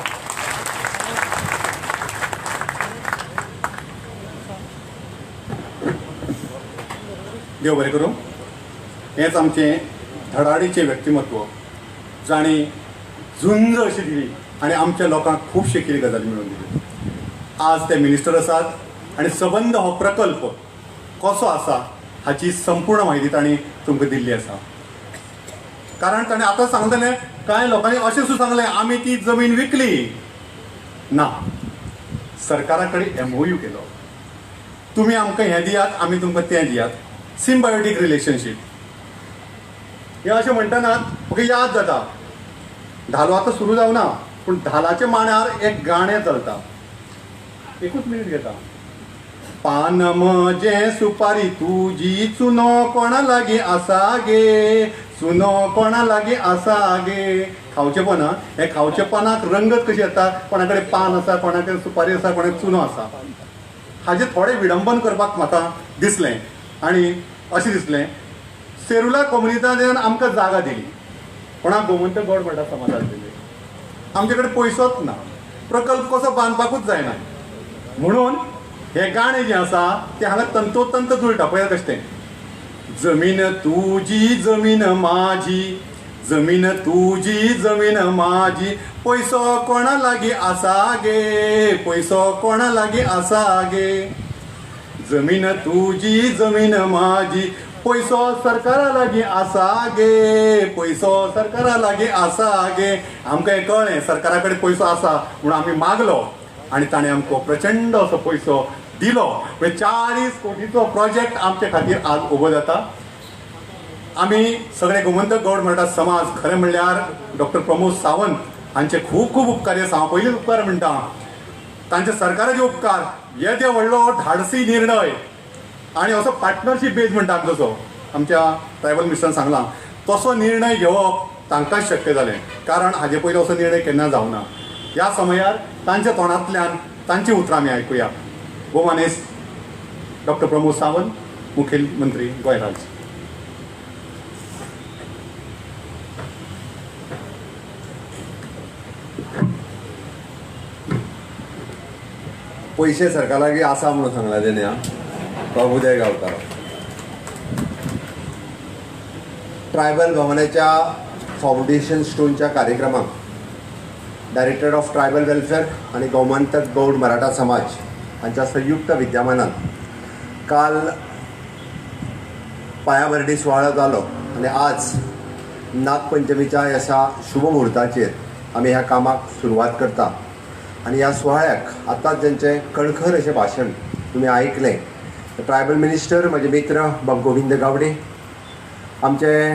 S4: देव बरें करूं. हेंच आमचें धडाडीचें व्यक्तिमत्व जाणी झुंज अशी दिली आणि आमच्या लोकांक खुबशे कितें गजाली मेळून दिली. आज ते मिनिस्टर आसात आणि संबंध हो प्रकल्प कसो आसा हाची संपूर्ण म्हायती तांणी तुमकां दिल्ली आसा. कारण ताणें आतां सांगलें कांय लोकांनी अशें सुद्दां सांगलें आमी ती जमीन विकली ना. सरकारा कडेन MOU केलो तुमी आमकां हें दियात आमी तुमकां तें दियात. सिम्बायोटीक रिलेशनशीप हें अशें म्हणटना म्हाका याद जाता धालो आतां सुरू जावना पूण धालाच्या मांडार एक गाणें चलता. एकूच मिनीट घेता. पान म्हजें सुपारी तुजी चुनो कोणा लागीं आसा गे चुनो कोणा लागीं आसा गे. खावचें पान हे खावचे पानाक रंगत कशी येता कोणा कडेन पान आसा कोणा कडेन सुपारी आसा कोणाक चुनो आसा. हाजें थोडें विडंबन करपाक म्हाका दिसलें आनी अशें दिसलें सेरुला कम्युनिटीन आमकां जागा दिली कोणाक गोमंतक गौड मराठा समाजाक दिली. आमचे कडेन पयसोच ना प्रकल्प कसो बांदपाकूच जायना म्हणून हें गाणें जें आसा तें हांगा तंतोतंत जुळटा. पळयात कशें तें जमीन तुजी जमीन माझी जमीन तुजी जमीन माझी पैसो कोणा लागीं आसा गे पैसो कोणा लागीं आसा गे. जमीन तुजी जमीन माझी पैसो सरकारा लागीं आसा गे पैसो सरकारा लागीं आसा गे. आमकां हें कळ्ळें सरकारा कडेन पयसो आसा म्हणून आमी मागलो आनी ताणें आमकां प्रचंड असो पयसो
S1: दिलो 40 कोटीचो प्रोजेक्ट आमचे खातीर आज उबो जाता. आमी सगळे गोमंतक गौड मराठा समाज खरें म्हणल्यार डॉक्टर प्रमोद सावंत हांचे खूब खूब उपकार हे हांव पयलींच उपकार म्हणटा. तांचे सरकाराचे उपकार येदे व्हडलो धाडसी निर्णय आनी असो पार्टनरशीप बेज म्हणटा आमी तसो आमच्या ट्रायबल मिनिस्टरान सांगलां तसो निर्णय घेवप तांकांच शक्य जालें. कारण हाजे पयलीं असो निर्णय केन्ना जावना. ह्या समयार तांच्या तोंडांतल्यान तांची उतरां आमी आयकुया. भोवमानेस्त डॉक्टर प्रमोद सावंत, मुखेलमंत्री गोंय राज्य.
S5: पैसे सरकार लागीं आसा म्हणून सांगला तेणे बाबू उदय गांवकार. ट्रायबल भवनाच्या फाउंडेशन स्टोनच्या कार्यक्रमाक डायरेक्टर ऑफ ट्रायबल वेलफेअर आणि गोमंतक गौड मराठा समाज हांच्या संयुक्त विद्यमानान काल पायाभरणी सुवाळो जालो आणि आज नागपंचमीच्या ह्या शुभ मुहूर्ताचेर आमी ह्या कामाक सुरवात करता. आणि ह्या सुवाळ्याक आतांच जेंचें कणखर अशें भाशण तुमी आयकलें ट्रायबल मिनिस्टर म्हजे मित्र बाब गोविंद गावडे, आमचे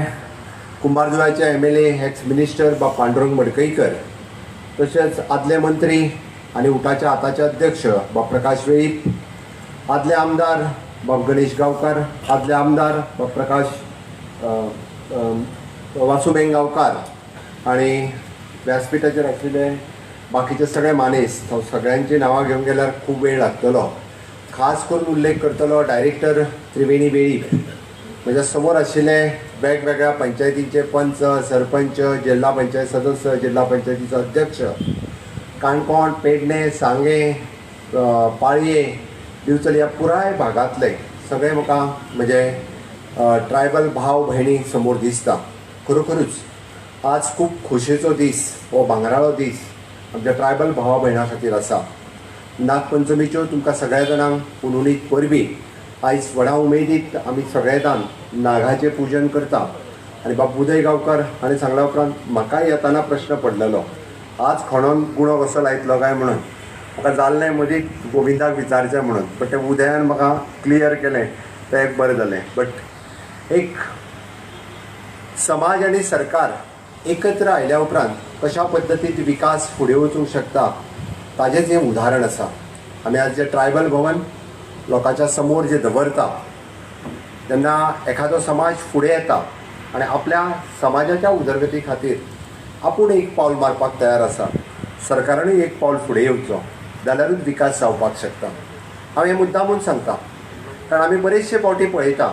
S5: कुंभारजुव्याचे MLA एक्स मिनिस्टर बाब पांडुरंग मडकईकर, तशेंच आदले मंत्री आनी उठाच्या आतांचे अध्यक्ष बाब प्रकाश वेळीप, आदले आमदार बाब गणेश गांवकार, आदले आमदार बाब प्रकाश वासुबेन गांवकार आनी व्यासपीठाचेर आशिल्ले बाकीचे सगळे मानेस. सगळ्यांची नांवां घेवंक गेल्यार खूब वेळ लागतलो. खास करून उल्लेख करतलो डायरेक्टर त्रिवेणी वेळीप, म्हज्या समोर आशिल्ले वेगवेगळ्या पंचायतींचे पंच, सरपंच, जिल्हा पंचायत सदस्य, जिल्हा पंचायतीचो अध्यक्ष, काणकोण, पेडणे, सांगे, पाळये, दिवचल ह्या पुराय भागांतले सगळे म्हाका म्हजे ट्रायबल भाव भयणी समोर दिसता. खरोखरूच आज खूब खोशयेचो दीस, हो भांगराळो दीस आमच्या ट्रायबल भावा भयणां खातीर आसा. नागपंचमीच्यो तुमकां सगळ्या जाणांक पुनोनीत परबी. आयज व्हडा उमेदीत आमी सगळे जाण नागाचें पुजन करता. आनी बाब उदय गांवकार हाणें सांगल्या उपरांत म्हाकाय येताना प्रश्न पडलेलो आज खणोन गुणो कसो लायतलो काय म्हणून. म्हाका जाल्लें मदींच गोविंदाक विचारचें म्हणून, बट तें उदयान म्हाका क्लियर केलें तें एक बरें जालें. बट एक समाज आनी सरकार एकत्र आयल्या उपरांत कशा पद्दतीन विकास फुडें वचूंक शकता ताचेंच हें उदाहरण आसा. आमी आज जे ट्रायबल भवन लोकांच्या समोर जे दवरता तेन्ना एखादो समाज फुडें येता आनी आपल्या समाजाच्या उदरगती खातीर आपूण एक पावल मारपाक तयार आसा. सरकारानूय एक पावल फुडें येवचो जाल्यारूच विकास जावपाक शकता. हांव हें मुद्दामून सांगता कारण आमी बरेचशे फावटी पळयता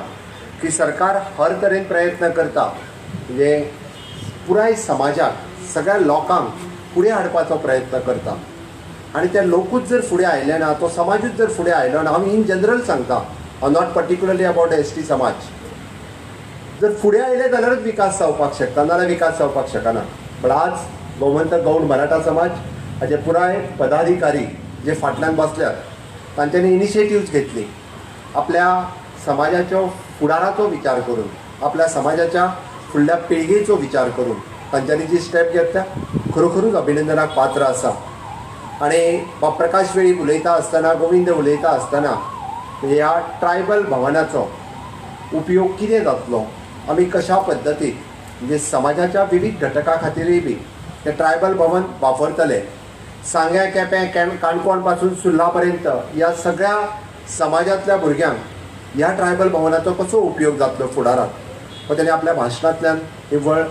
S5: की सरकार हर तरेन प्रयत्न करता म्हणजे पुराय समाजाक, सगळ्या लोकांक फुडें हाडपाचो प्रयत्न करता. आनी ते लोकूच जर फुडें आयले ना, तो समाजूच जर फुडें आयलो ना, हांव इन जनरल सांगता, नॉट पर्टिक्युलरली अबावट ST समाज, जर फुडें आयले जाल्यारूच विकास जावपाक शकता, नाजाल्यार विकास जावपाक शकना. पण आज गोमंतक गौड मराठा समाज हाचे पुराय पदाधिकारी जे फाटल्यान बसल्यात तांच्यांनी इनिशिएटिव्ज घेतली. आपल्या समाजाच्यो फुडाराचो विचार करून, आपल्या समाजाच्या फुडल्या पिळगेचो विचार करून तांच्यांनी जी स्टेप घेतल्या खरोखरूच अभिनंदनाक पात्र आसा. आनी बाब प्रकाश वेळीप उलयता आसतना, गोविंद उलयता आसतना ह्या ट्रायबल भवनाचो उपयोग कितें जातलो, आमी कशा पद्दतीन म्हणजे समाजाच्या विविध घटकां खातीरय बी ते ट्रायबल भवन वापरतले. सांग्या, केपें, काणकोण पासून सुर्ला पर्यंत ह्या सगळ्या समाजांतल्या भुरग्यांक ह्या ट्रायबल भवनाचो कसो उपयोग जातलो फुडाराक हो ताणें आपल्या भाशणांतल्यान निव्वळ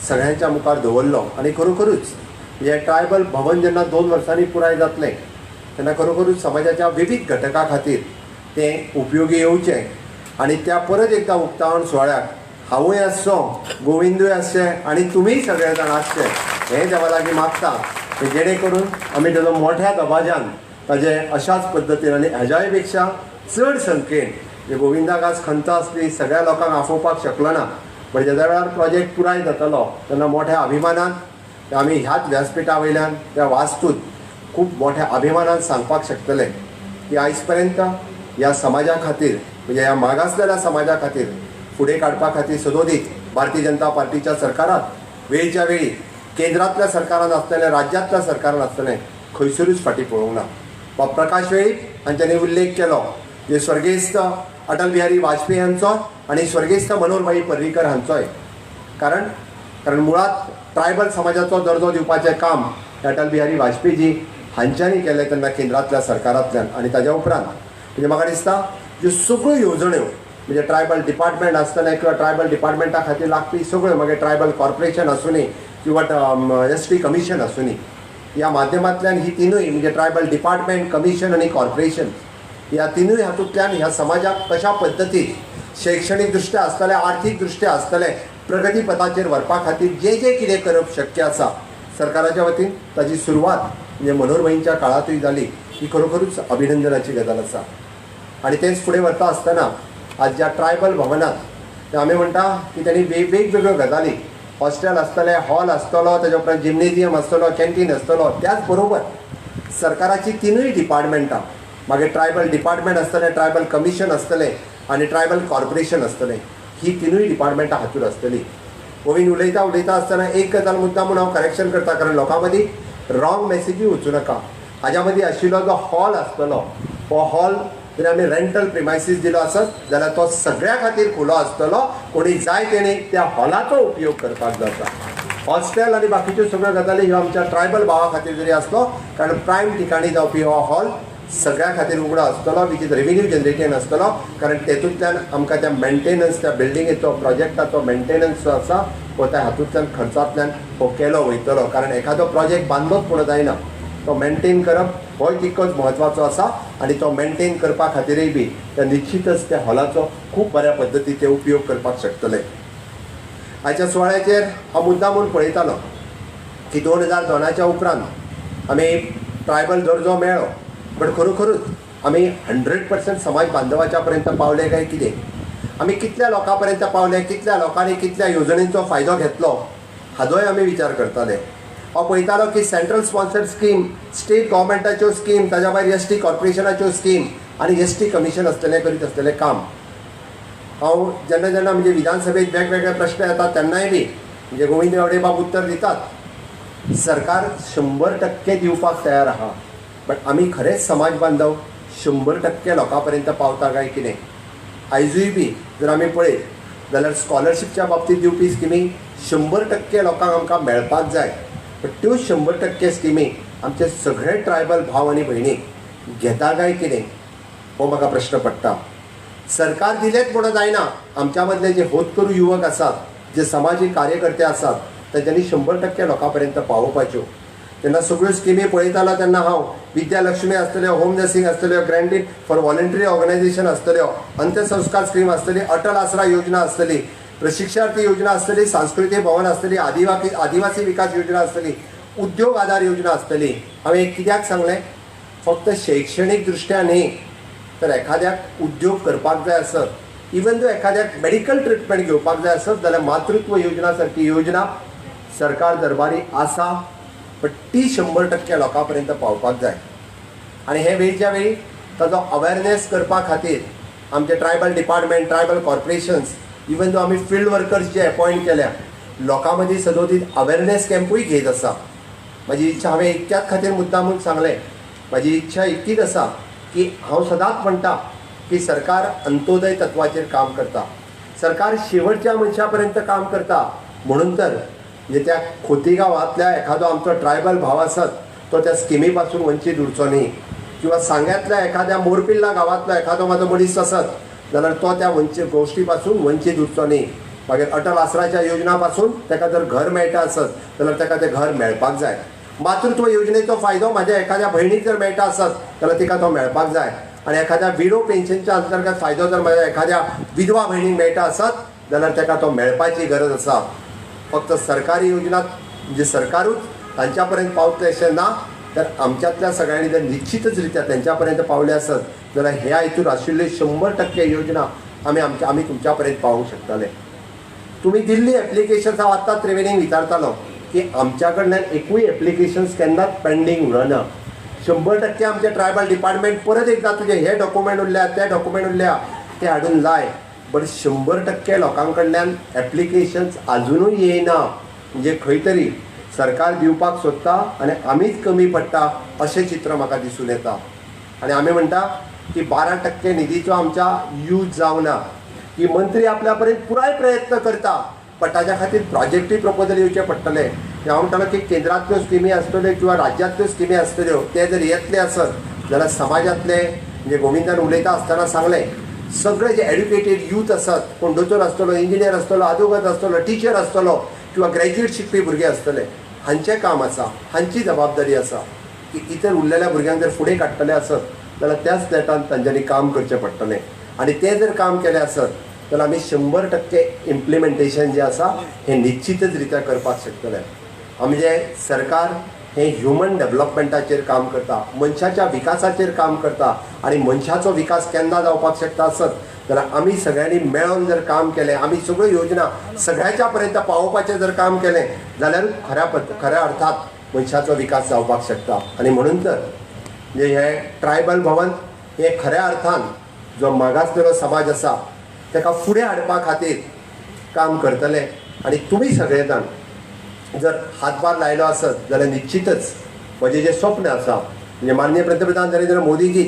S5: सगळ्यांच्या मुखार दवरलो. आनी खरोखरूच हे ट्रायबल भवन जेन्ना 2 वर्सांनी पुराय जातलें तेन्ना खरोखरूच समाजाच्या विविध घटकां खातीर तें उपयोगी येवचें. आनी त्या परत एकदा उक्तावण सुवाळ्याक हांवूय आसचो, गोविंदूय आसचें आनी तुमीय सगळे जाण आसचे हें देवा लागीं मागता जेणे करून आमी ताजो मोठ्या दबाज्यान ताजे अशाच पद्दतीन आनी हेज्याय पेक्षा चड संख्येन जे गोविंदाक आज खंत आसली सगळ्या लोकांक आफोवपाक शकलो ना, पण ज्या वेळार प्रोजेक्ट पुराय जातलो तेन्ना मोठ्या अभिमानान आमी ह्याच व्यासपीठा वयल्यान त्या वास्तूत खूब मोठ्या अभिमानान सांगपाक शकतले की आयज पर्यंत ह्या समाजा खातीर म्हणजे ह्या मागासलेल्या समाजा खातीर फुडें काडपा खातीर सदोदीत भारतीय जनता पार्टीच्या सरकारात वेळच्या वेळी केंद्रांतल्या सरकारान आसतलें, राज्यांतल्या सरकारान आसतलें, खंयसरूच फाटीं पळोवंक ना. बाब प्रकाश वेळीप हांच्यांनी उल्लेख केलो जे स्वर्गेस्त अटल बिहारी वाजपेयी हांचो आनी स्वर्गेस्त मनोहरभाई पर्रीकर हांचोय. कारण मुळात ट्रायबल समाजाचो दर्जो दिवपाचें काम अटल बिहारी वाजपेयीजी हांच्यांनी केलें तेन्ना केंद्रांतल्या सरकारांतल्यान. आनी ताज्या उपरांत म्हणजे म्हाका दिसता ज्यो सगळ्यो येवजण्यो म्हणजे ट्रायबल डिपार्टमेंट आसतलें किंवा ट्रायबल डिपार्टमेंटा खातीर लागपी सगळ्यो मागीर ट्रायबल कॉर्पोरेशन आसूनी किंवा एसटी कमिशन आसूनी ह्या माध्यमांतल्यान ही तिनूय म्हणजे ट्रायबल डिपार्टमेंट कमिशन आनी कॉर्पोरेशन ह्या तिनूय हातूंतल्यान ह्या समाजाक कशा पद्दतीन शैक्षणीक दृश्ट्या आसतलें आर्थीक दृश्ट्या आसतलें प्रगती पथाचेर व्हरपा खातीर जें कितें करप शक्य आसा सरकाराच्या वतीन ताची सुरवात म्हणजे मनोहरभाईंच्या काळांतूय जाली ही खरोखरूच अभिनंदनाची गजाल आसा. आनी तेंच फुडें व्हरता आसतना आज ज्या ट्रायबल भवनांत आमी म्हणटा की तेणी वेगवेगळ्यो गजाली हॉस्टेल आसतलें हॉल आसतलो ताच्या उपरांत जिमनेजियम आसतलो कॅन्टीन आसतलो त्याच बरोबर सरकाराची तिनूय डिपार्टमेंटां मागीर ट्रायबल डिपार्टमेंट आसतलें ट्रायबल कमिशन आसतलें आनी ट्रायबल कॉर्पोरेशन आसतलें ही तिनूय डिपार्टमेंटां हातूंत आसतली. गोविंद उलयता आसतना एक गजाल मुद्दामून हांव करेक्शन करता कारण लोकां मदीं रॉंग मॅसेजूय वचूं नाका. हाज्या मदीं आशिल्लो जो हॉल आसतलो हो हॉल जर आमी रेंटल प्रिमायसीस दिलो आसत जाल्यार तो सगळ्या खातीर खुलो आसतलो. कोणी जाय तेणी त्या हॉलाचो उपयोग करपाक जाता. हॉस्टेल आनी बाकीच्यो सगळ्यो गजाली ह्यो आमच्या ट्रायबल भावा खातीर जरी आसलो कारण प्रायम ठिकाणी जावपी हो हॉल सगळ्या खातीर उगडो आसतलो विच इज रेवेन्यू जनरेटेड आसतलो कारण तेतूंतल्यान आमकां त्या मेंटेनन्स त्या बिल्डिंगेचो प्रोजेक्टाचो मेंटेनन्स जो आसा हो त्या हातूंतल्यान खर्चांतल्यान हो केलो वयतलो. कारण एखादो प्रोजेक्ट बांदलोच पूण जायना तो मेंटेन करप होय तितकोच म्हत्वाचो आसा आनी तो मेंटेन करपा खातीरय बी त्या निश्चितच त्या हॉलाचो खूब बऱ्या पद्दतीचे उपयोग करपाक शकतले. आयच्या सुवाळ्याचेर हांव मुद्दामून पळयतालो की 2002च्या उपरांत आमी ट्रायबल दर्जो मेळ्ळो पण खरोखरूच आमी 100% समाज बांधवाच्या पर्यंत पावले काय कितें आमी कितल्या लोकां पर्यंत पावले कितल्या लोकांनी कितल्या येवजणेचो फायदो घेतलो हाजोय आमी विचार करताले. हांव पळयतालो की सेंट्रल स्पॉन्सर्ड स्कीम स्टेट गव्हर्मेंटाच्यो स्कीम ताज्या भायर एसटी कॉर्पोरेशनाच्यो स्कीम आनी एसटी कमिशन आसतलें करीत आसतलें काम. हांव जेन्ना म्हणजे विधानसभेत वेगवेगळे प्रश्न येतात तेन्नाय बी म्हणजे गोविंद गावडे बाब उत्तर दितात सरकार 100% दिवपाक तयार आहा बट आमी खरेंच समाज बांधव 100% लोकां पर्यंत पावता काय कितें. आयजूय बी जर आमी पळयत जाल्यार स्कॉलरशिपच्या बाबतींत दिवपी स्किमी 100% लोकांक आमकां मेळपाक जाय पण त्यो 100% स्किमी आमचे सगळे ट्रायबल भाव आनी भयणी घेता काय कितें हो म्हाका प्रश्न पडटा. सरकार दिलेच म्हणून जायना आमच्या मदले जे होतकरू युवक आसात जे समाजीक कार्यकर्ते आसात तांच्यांनी 100% लोकां पर्यंत पावोवपाच्यो. तेन्ना सगळ्यो स्किमी पळयतालो तेन्ना हांव विद्यालक्ष्मी आसतल्यो होम नर्सिंग आसतल्यो ग्रँटीड फॉर वॉलंटरी ऑर्गनायझेशन आसतल्यो अंत्यसंस्कार स्कीम आसतली अटल आसरा योजना आसतली प्रशिक्षणार्थी योजना आसतली सांस्कृतीक भवन आसतली आदिवासी विकास योजना आसतली उद्योग आधार योजना आसतली. हांवें कित्याक सांगलें फक्त शैक्षणीक दृश्ट्या न्ही तर एखाद्याक उद्योग करपाक जाय आसत इवन दो एखाद्याक मेडिकल ट्रिटमेंट घेवपाक जाय आसत जाल्यार मातृत्व योजना सारकी योजना सरकार दरबारी आसा पण ती 100% लोकां पर्यंत पावपाक जाय. आनी हे वेळच्या वेळी ताजो अवेरनेस करपा खातीर आमचे tribal department tribal corporations even दो आमी फिल्ड वर्कर्स जे अपॉयंट केल्या लोकां मदीं सदोदीत अवेरनेस कॅम्पूय घेत आसा. म्हाजी इच्छा हांवें इतक्याच खातीर मुद्दामून सांगलें म्हाजी इच्छा इतकीच आसा की हांव सदांच म्हणटा की सरकार अंत्योदय तत्वाचेर काम करता सरकार शेवटच्या मनशा पर्यंत काम करता म्हणून तर म्हणजे त्या खोती गांवांतल्या एखादो आमचो ट्रायबल भाव आसत तो त्या स्किमी पासून वंचीत उरचो न्ही किंवा सांग्यातल्या एखाद्या मोरपिल्ला गांवांतलो एखादो म्हाजो मनीस आसत जाल्यार तो त्या गोश्टी पासून वंचीत उरचो न्ही. मागीर अटल आसराच्या योजना पासून ताका जर घर मेळटा आसत जाल्यार ताका तें घर मेळपाक जाय. मातृत्व योजनेचो फायदो म्हाज्या एखाद्या भयणीक जर मेळटा आसत जाल्यार तिका तो मेळपाक जाय. आनी एखाद्या विडो पेन्शनच्या अंतर्गत फायदो जर म्हाज्या एखाद्या विधवा भयणीक मेळटा आसत जाल्यार ताका तो मेळपाची गरज आसा. फक्त सरकारी योजना म्हणजे सरकारूच तांच्या पर्यंत पावतले अशें ना तर आमच्यातल्या सगळ्यांनी जर निश्चितच रित्या तेंच्या पर्यंत पावले आसत जाल्यार ह्या हितून आशिल्ली 100% योजना आमी तुमच्या पर्यंत पावूंक शकतले. तुमी दिल्ली एप्लिकेशन्स हांव आत्ताच त्रिवेणीक विचारतालो की आमच्या कडल्यान एकूय एप्लिकेशन्स केन्नाच पेंडींग उरना. 100% आमचे ट्रायबल डिपार्टमेंट परत एकदा तुजे हे डॉक्युमेंट उरल्या ते डॉक्युमेंट उरल्या ते हाडून लाय बट 100% लोकां कडल्यान एप्लिकेशन्स अजुनूय येयना म्हणजे खंय तरी सरकार दिवपाक सोदता आनी आमीच कमी पडटा अशें चित्र म्हाका दिसून येता. आणि आम्ही म्हणटा की 12% निधीचो आमच्या यूज जावना की मंत्री आपल्यापर्यंत पुराय प्रयत्न करता पण ताच्या खातीर प्रोजेक्टूय प्रपोजल येवचे पडटले. हांव म्हणटालो की केंद्रांतल्यो स्किमी आसतल्यो किंवा राज्यांतल्यो स्किमी आसतल्यो ते जर येतले आसत जाल्यार समाजांतले म्हणजे गोविंदान उलयता आसतना सांगलें सगळे जे एड्युकेटेड यूथ आसात कोण दोतोर आसतलो इंजिनियर आसतलो आदोगाद आसतलो टिचर आसतलो किंवा ग्रॅज्युएट शिकपी भुरगे आसतले हांचें काम आसा हांची जबाबदारी आसा की इतर उरलेल्या भुरग्यांक जर फुडें काडटले आसत जाल्यार त्याच नेटान तांच्यांनी काम करचें पडटलें आणि ते जर काम केलें आसत जाल्यार आमी 100% इम्प्लिमेंटेशन जें आसा हें निश्चितच रित्या करपाक शकतले. आमचें सरकार हें ह्युमन डेव्हलपमेंटाचेर काम करता मनशाच्या विकासाचेर काम करता आणि मनशाचो विकास केन्ना जावपाक शकता आसत जाल्यार आमी सगळ्यांनी मेळून जर काम केलें आमी सगळ्यो योजना सगळ्यांच्या पर्यंत पावोवपाचें जर काम केलें जाल्यार खऱ्या अर्थात मनशाचो विकास जावपाक शकता. आणि म्हणून तर म्हणजे हें ट्रायबल भवन हें खऱ्या अर्थान जो मागासलेलो समाज आसा ताका फुडें हाडपा खातीर काम करतले. आणि तुमी सगळे जाण जर हातभार लायलो आसत जाल्यार निश्चितच म्हजें जें स्वप्न आसा म्हणजे माननीय पंतप्रधान नरेंद्र मोदीजी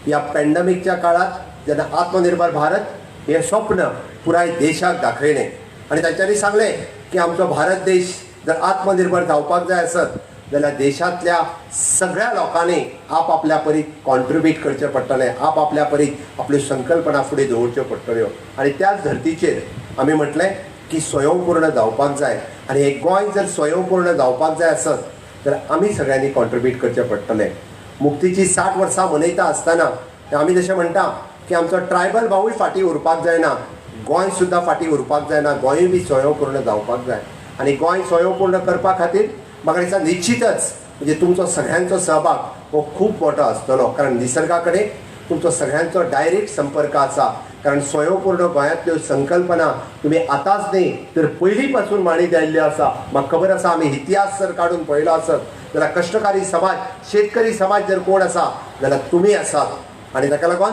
S5: ह्या पॅन्डेमिकच्या काळात जेन्ना आत्मनिर्भर भारत हें स्वप्न पुराय देशाक दाखयलें आणि तांच्यांनी सांगलें की आमचो भारत देश जर आत्मनिर्भर जावपाक जाय आसत जाल्यार देशांतल्या सगळ्या लोकांनी आपल्या परी कॉन्ट्रिब्यूट करचें पडटलें आपल्या परी आपल्यो संकल्पना फुडें दवरच्यो पडटल्यो. आणि त्याच धर्तीचेर आमी म्हटलें की स्वयंपूर्ण जावपाक जाय आणि हे गोंय जर स्वयंपूर्ण जावपाक जाय आसत जाल्यार आमी सगळ्यांनी कॉन्ट्रिब्यूट करचें पडटलें. मुक्तीची 60 वर्सां मनयता आसतना आमी जशें म्हणटा की आमचो ट्रायबल भावूय फाटीं उरपाक जायना गोंय सुद्दां फाटीं उरपाक जायना गोंयूय बी स्वयंपूर्ण जावपाक जाय. आणि गोंय स्वयंपूर्ण करपा खातीर म्हाका दिसता निश्चितच म्हणजे तुमचो सगळ्यांचो सहभाग हो खूब मोठो आसतलो कारण निसर्गा कडेन तुमचो सगळ्यांचो डायरेक्ट संपर्क आसा. कारण स्वयंपूर्ण गोंयांतल्यो संकल्पना तुमी आतांच न्ही तर पयलीं पासून मांडीत आयिल्ल्यो आसा. म्हाका खबर आसा आमी इतिहास जर काडून पळयलो आसत जाल्यार कश्टकारी समाज शेतकरी समाज जर कोण आसा जाल्यार तुमी आसात. आणि ताका लागून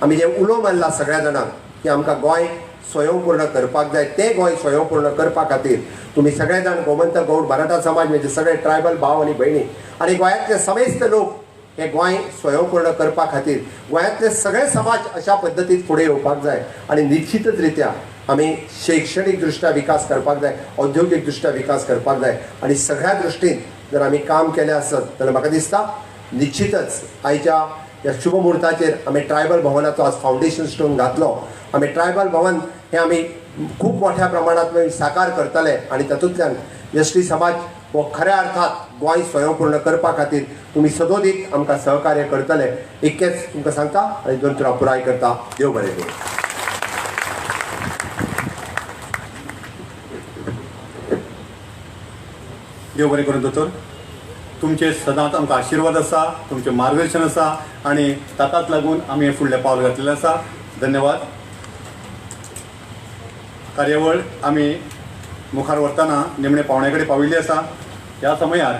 S5: आमी जें उलो मारला सगळ्या जाणांक की आमकां गोंय स्वयंपूर्ण करपाक जाय तें गोंय स्वयंपूर्ण करपा खातीर तुमी सगळे जाण गोमंतक गौड मराठा समाज म्हणजे सगळे ट्रायबल भाव आनी भयणी आणि गोंयांतले समेस्त लोक हे गोंय स्वयंपूर्ण करपा खातीर गोंयांतले सगळे समाज अशा पद्दतीन फुडें येवपाक जाय. आणि निश्चितच रित्या आमी शैक्षणीक दृश्ट्या विकास करपाक जाय औद्योगीक दृश्ट्या विकास करपाक जाय. आणि सगळ्या दृश्टीन जर आमी काम केलें आसत जाल्यार म्हाका दिसता निश्चितच आयच्या ह्या शुभ मुहूर्ताचेर आमी ट्रायबल भवनाचो आज फावंडेशन स्टोन घातलो. आमी ट्रायबल भवन हें आमी खूब मोठ्या प्रमाणांत साकार करतले आणि तातूंतल्यान एसटी समाज हो खऱ्या अर्थात गोंय स्वयंपूर्ण करपा खातीर तुमी सदोदीत आमकां सहकार्य करतले इतकेंच तुमकां सांगता आनी दोन तुरा पुराय करता. देव बरें करूं.
S4: देव बरें करून दोतोर तुमचे सदांच आमकां आशिर्वाद आसा तुमचें मार्गदर्शन आसा आणि ताकाच लागून आमी हें फुडलें पावल घातलेलें आसा. धन्यवाद. कार्यावळ आमी मुखार व्हरतना निमणे पावणे कडेन पाविल्ली आसा. ह्या समयार